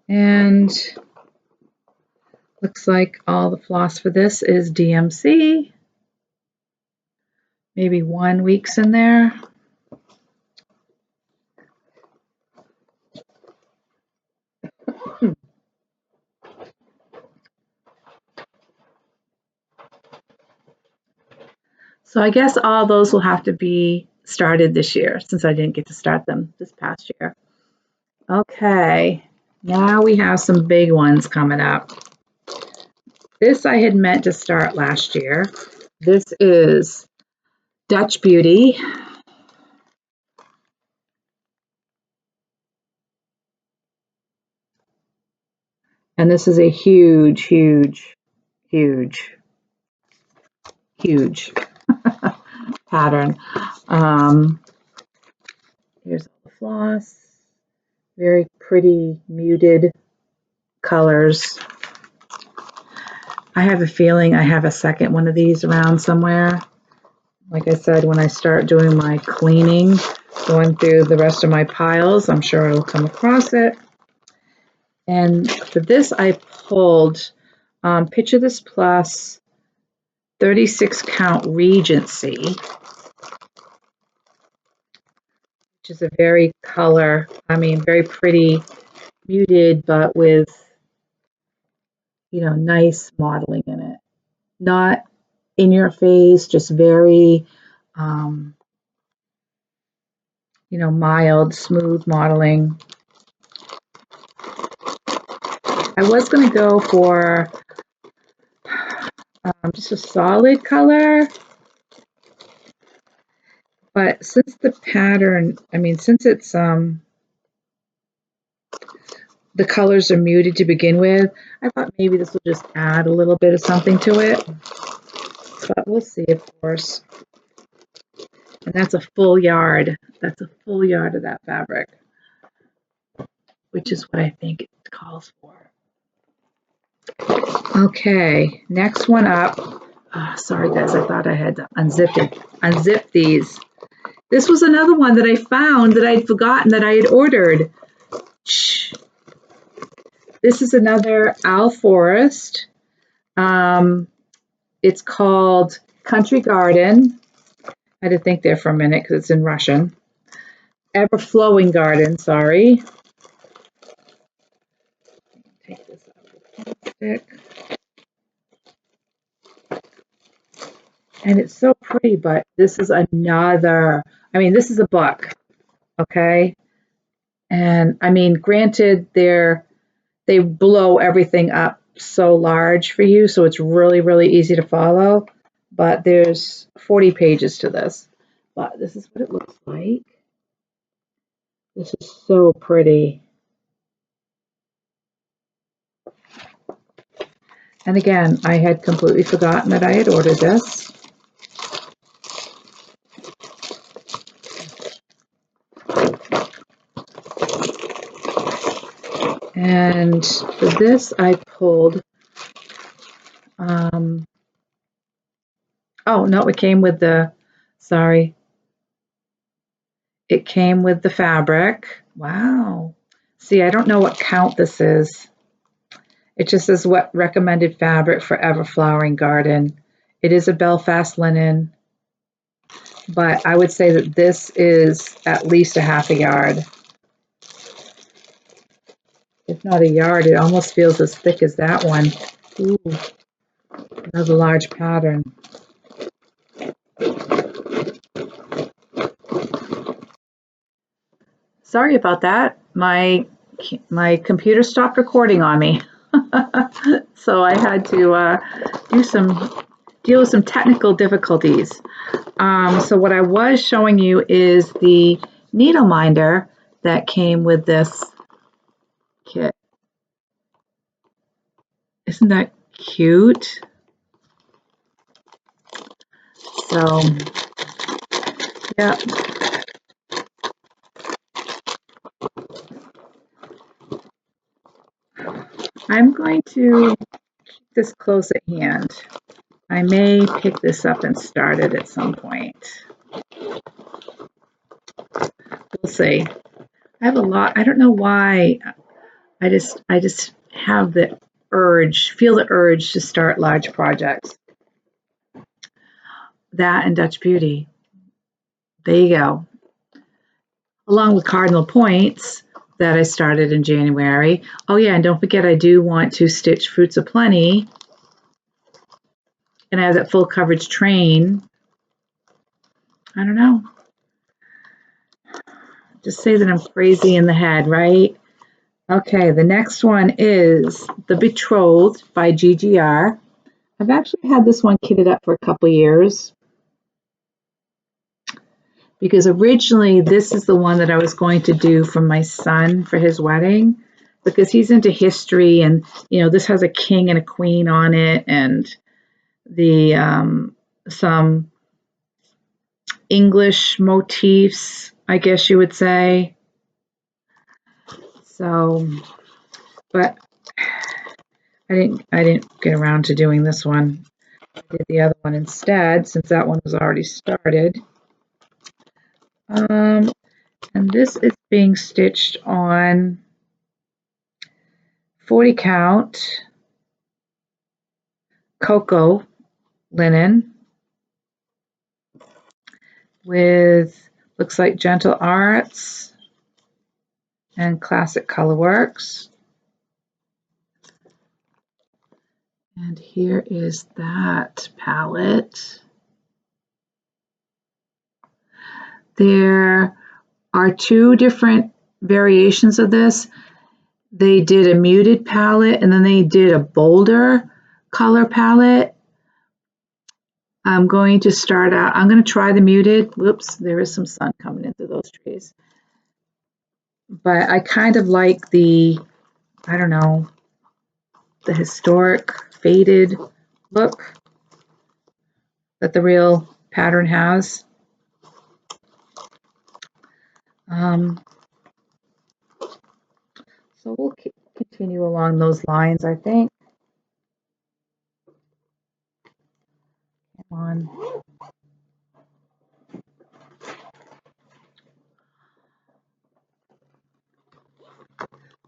And looks like all the floss for this is DMC. Maybe 1 week's in there. So I guess all those will have to be started this year since I didn't get to start them this past year. Okay, now we have some big ones coming up. This I had meant to start last year. This is Dutch Beauty. And this is a huge, huge, huge, huge pattern. Here's all the floss. Very pretty muted colors. I have a feeling I have a second one of these around somewhere. Like I said, when I start doing my cleaning, going through the rest of my piles, I'm sure I'll come across it. And for this, I pulled Picture This Plus 36 count Regency, which is a very very pretty, muted, but with, nice modeling in it. Not in your face, just very, mild, smooth modeling. I was going to go for just a solid color, but since the pattern, since it's the colors are muted to begin with, I thought maybe this will just add a little bit of something to it, but we'll see, of course. And that's a full yard. That's a full yard of that fabric, which is what I think it calls for. Okay, next one up. Oh, sorry guys, I thought I had to unzip these. This was another one that I found that I'd forgotten that I had ordered. Shh. This is another Owl Forest. It's called Country Garden. I had to think there for a minute because it's in Russian. Ever-flowing garden, sorry. Take this out of the plastic. And it's so pretty, but this is another, this is a book, okay? And granted, they blow everything up so large for you, so it's really, really easy to follow. But there's 40 pages to this. But this is what it looks like. This is so pretty. And again, I had completely forgotten that I had ordered this. And for this, I pulled, oh no, it came with the, sorry. It came with the fabric. Wow. See, I don't know what count this is. It just says what recommended fabric for ever flowering garden. It is a Belfast linen, but I would say that this is at least a half a yard. If not a yard, it almost feels as thick as that one. Ooh, another large pattern. Sorry about that. My computer stopped recording on me. So I had to deal with some technical difficulties. So what I was showing you is the needle minder that came with this kit. Isn't that cute? So, yeah, I'm going to keep this close at hand. I may pick this up and start it at some point. We'll see. I have a lot. I don't know why. I just have the feel the urge to start large projects. That and Dutch Beauty. There you go. Along with Cardinal Points that I started in January. Oh yeah, and don't forget I do want to stitch Fruits of Plenty. And I have that full coverage train. I don't know. Just say that I'm crazy in the head, right? Okay, the next one is The Betrothed by GGR. I've actually had this one kitted up for a couple years because originally this is the one that I was going to do for my son for his wedding because he's into history and this has a king and a queen on it and the some English motifs, I guess you would say. So, but I didn't get around to doing this one. I did the other one instead since that one was already started. And this is being stitched on 40 count cocoa linen with looks like Gentle Arts and Classic Colorworks. And here is that palette. There are two different variations of this. They did a muted palette and then they did a bolder color palette. I'm going to start out, I'm going to try the muted. Whoops, there is some sun coming into those trees. But I kind of like the, I don't know, the historic faded look that the real pattern has. So we'll continue along those lines, I think. Come on.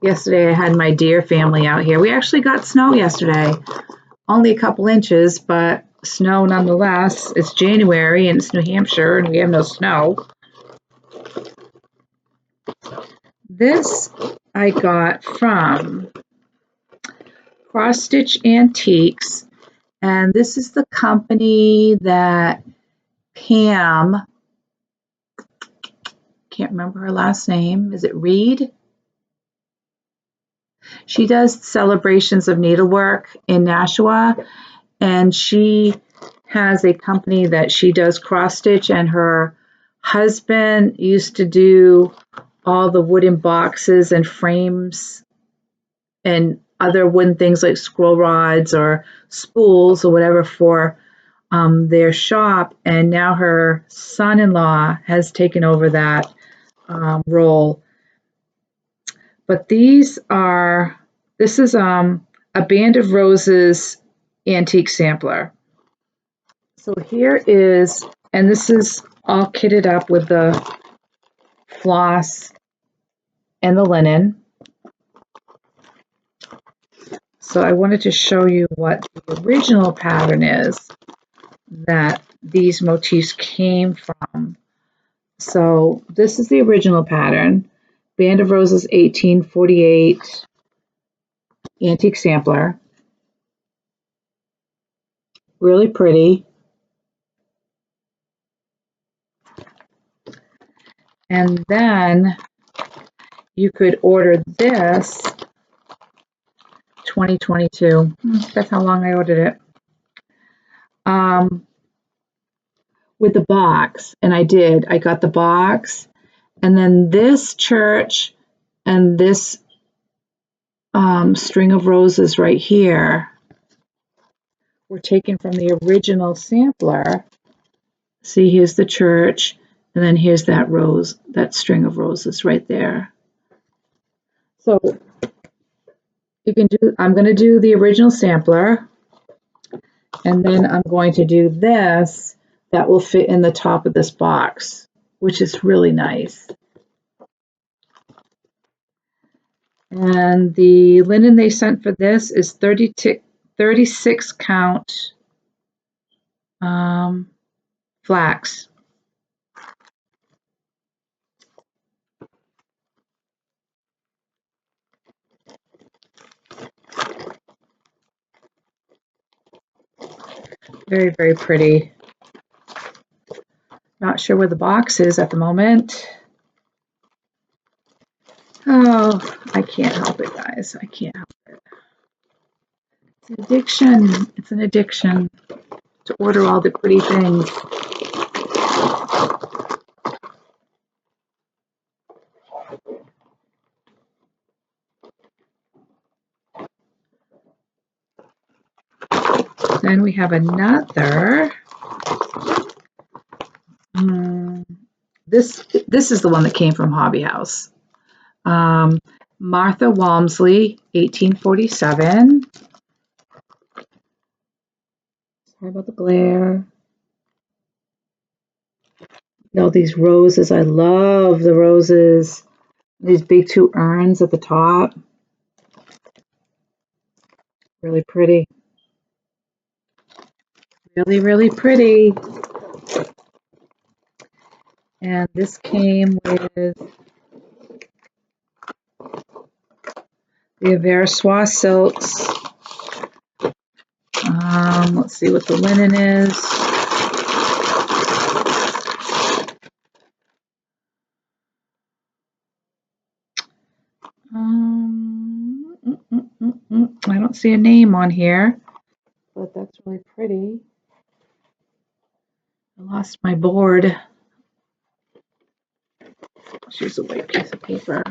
Yesterday I had my deer family out here. We actually got snow yesterday. Only a couple inches, but snow nonetheless. It's January and it's New Hampshire and we have no snow. This I got from Cross Stitch Antiques, and this is the company that Pam, can't remember her last name, is it Reed? She does celebrations of needlework in Nashua, and she has a company that she does cross stitch, and her husband used to do all the wooden boxes and frames and other wooden things like scroll rods or spools or whatever for their shop, and now her son-in-law has taken over that role. But this is a Band of Roses antique sampler. So here is, and this is all kitted up with the floss and the linen. So I wanted to show you what the original pattern is that these motifs came from. So this is the original pattern, Band of Roses 1848 antique sampler. Really pretty. And then you could order this 2022. That's how long I ordered it. With the box, and I did. I got the box, and then this church and this string of roses right here were taken from the original sampler. See, here's the church, and then here's that rose, that string of roses right there. So You can do, I'm going to do the original sampler, and then I'm going to do this that will fit in the top of this box, which is really nice. And the linen they sent for this is 36 count flax. Very, very pretty. Not sure where the box is at the moment. Oh, I can't help it, guys. I can't help it. It's an addiction. It's an addiction to order all the pretty things. Then we have another. This is the one that came from Hobby House. Martha Walmsley, 1847. Sorry about the glare. All these roses. I love the roses. These big two urns at the top. Really pretty. Really, really pretty. And this came with the Aversois silks. Let's see what the linen is. I don't see a name on here, but that's really pretty. I lost my board. Here's a white piece of paper.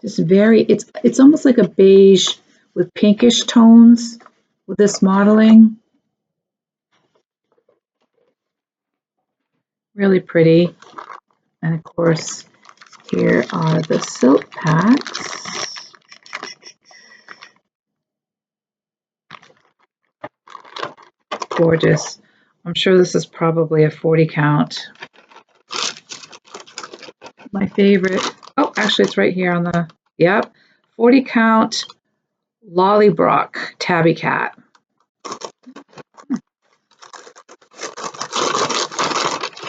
Just it's almost like a beige with pinkish tones with this modeling. Really pretty. And of course, here are the silk packs. Gorgeous. I'm sure this is probably a 40 count. My favorite. Oh, actually, it's right here on the, yep, 40 count Lollybrock Tabby Cat.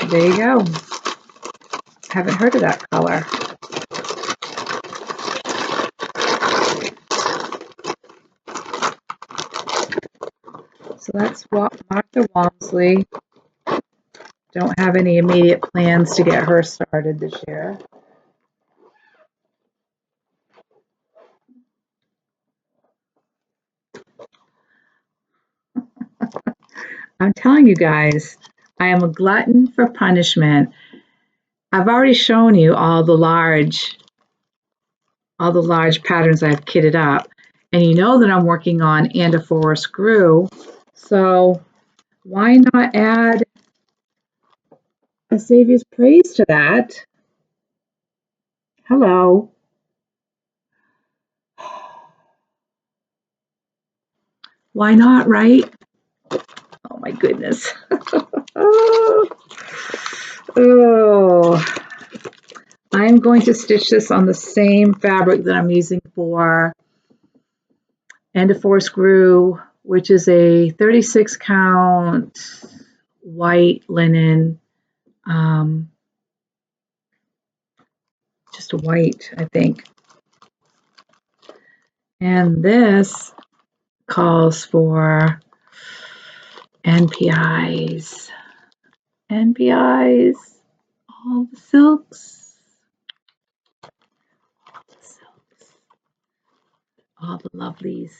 There you go. Haven't heard of that color. So that's Martha Walmsley. Don't have any immediate plans to get her started this year. I'm telling you guys, I am a glutton for punishment. I've already shown you all the large patterns I've kitted up, and you know that I'm working on and a forest screw. So why not add a Savior's Praise to that? Hello. Why not, right? Oh my goodness. Oh, I'm going to stitch this on the same fabric that I'm using for and a forest screw, which is a 36 count white linen, just a white, I think. And this calls for NPIs. NPIs, all the silks, all the lovelies.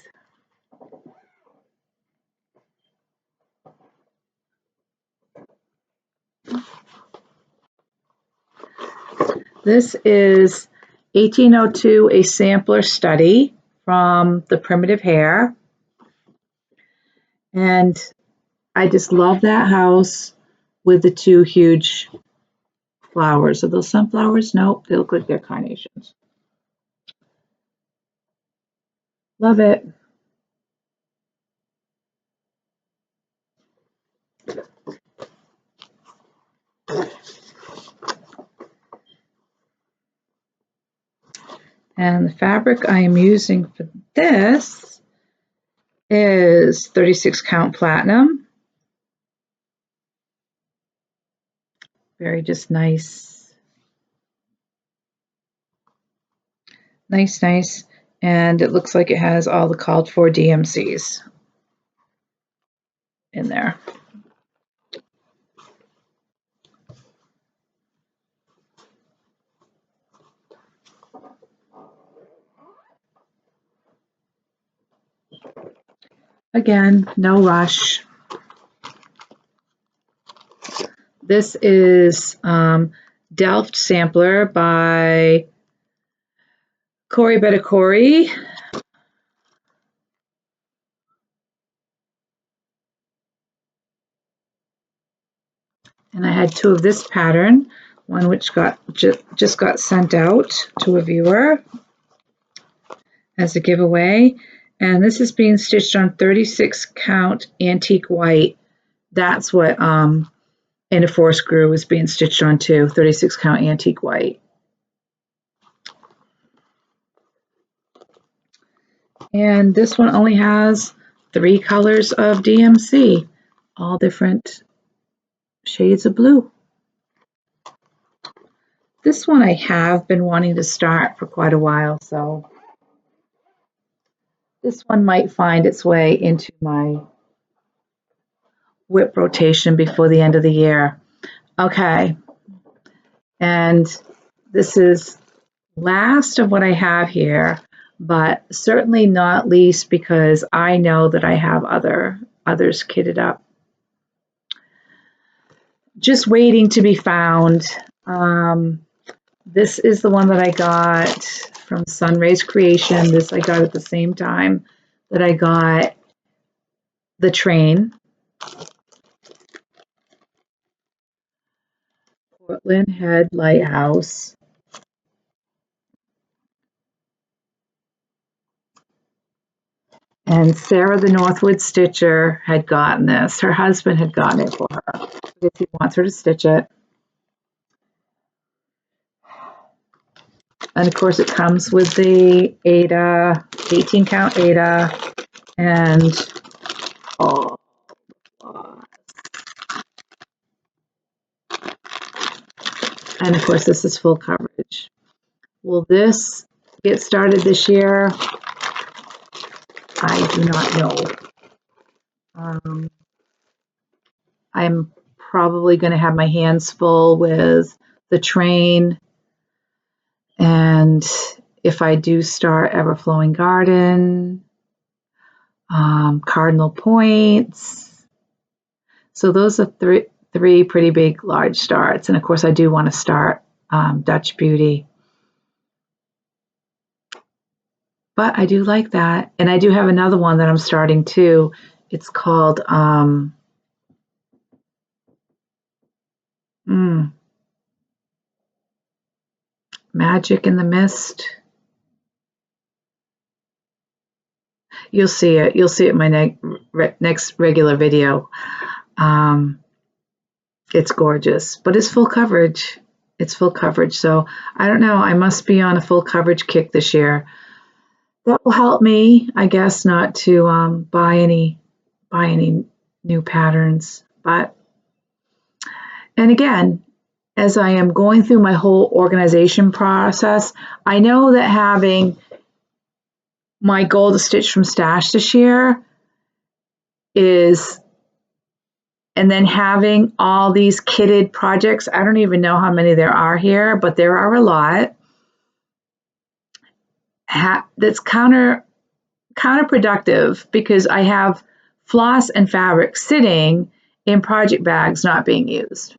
This is 1802, a sampler study from the Primitive Hair. And I just love that house with the two huge flowers. Are those sunflowers? Nope, they look like they're carnations. Love it. And the fabric I am using for this is 36 count platinum. Very just nice. Nice. And it looks like it has all the called for DMCs in there. Again, no rush. This is Delft Sampler by Corey Bettacore. And I had two of this pattern, one which just got sent out to a viewer as a giveaway. And this is being stitched on 36 count antique white. That's what In a Force Grew is being stitched on too, 36 count antique white. And this one only has 3 colors of DMC, all different shades of blue. This one I have been wanting to start for quite a while, so this one might find its way into my whip rotation before the end of the year. Okay, and this is last of what I have here, but certainly not least because I know that I have others kitted up. Just waiting to be found. This is the one that I got from Sunrays Creation. This I got at the same time that I got the train. Portland Head Lighthouse. And Sarah the Northwood Stitcher had gotten this. Her husband had gotten it for her because he wants her to stitch it. And of course it comes with the Ada, 18 count Ada, and oh, and of course this is full coverage. Will this get started this year? I do not know. I'm probably going to have my hands full with the train, and if I do start Everflowing Garden, Cardinal Points. So those are three pretty big, large starts. And of course, I do want to start Dutch Beauty. But I do like that. And I do have another one that I'm starting too. It's called Magic in the Mist. You'll see it. You'll see it in my next regular video. It's gorgeous, but it's full coverage. It's full coverage. So I don't know. I must be on a full coverage kick this year. That will help me, I guess, not to buy any new patterns. But, and again, as I am going through my whole organization process, I know that having my goal to stitch from stash this year is, and then having all these kitted projects, I don't even know how many there are here, but there are a lot. That's counterproductive because I have floss and fabric sitting in project bags not being used.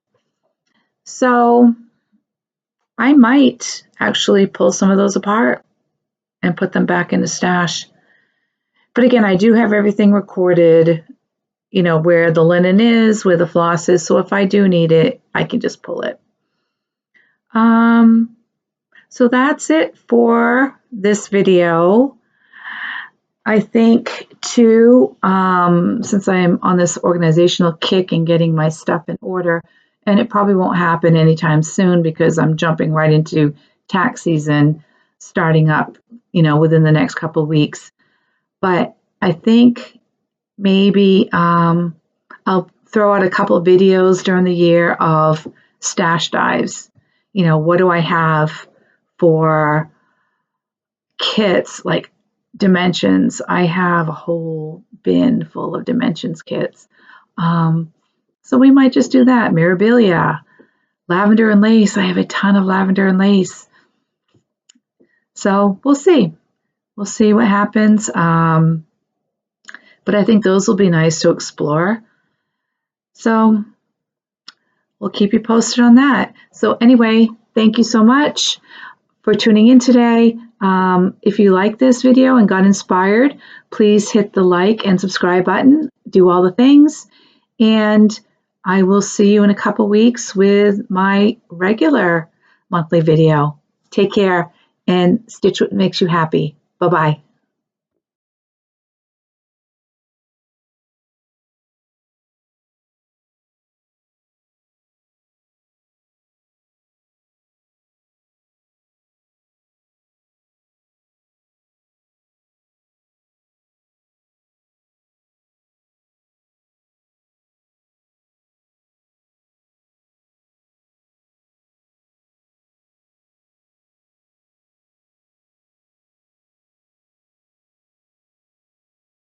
So I might actually pull some of those apart and put them back into stash. But again, I do have everything recorded, you know, where the linen is, where the floss is. So if I do need it, I can just pull it. So that's it for this video. I think too, since I'm on this organizational kick and getting my stuff in order, and it probably won't happen anytime soon because I'm jumping right into tax season starting up, within the next couple of weeks. But I think maybe I'll throw out a couple of videos during the year of stash dives. What do I have for kits like dimensions? I have a whole bin full of dimensions kits. So we might just do that. Mirabilia, lavender and lace. I have a ton of lavender and lace. So we'll see. We'll see what happens. But I think those will be nice to explore. So we'll keep you posted on that. So anyway, thank you so much for tuning in today. If you like this video and got inspired, please hit the like and subscribe button. Do all the things. And I will see you in a couple weeks with my regular monthly video. Take care and stitch what makes you happy. Bye-bye.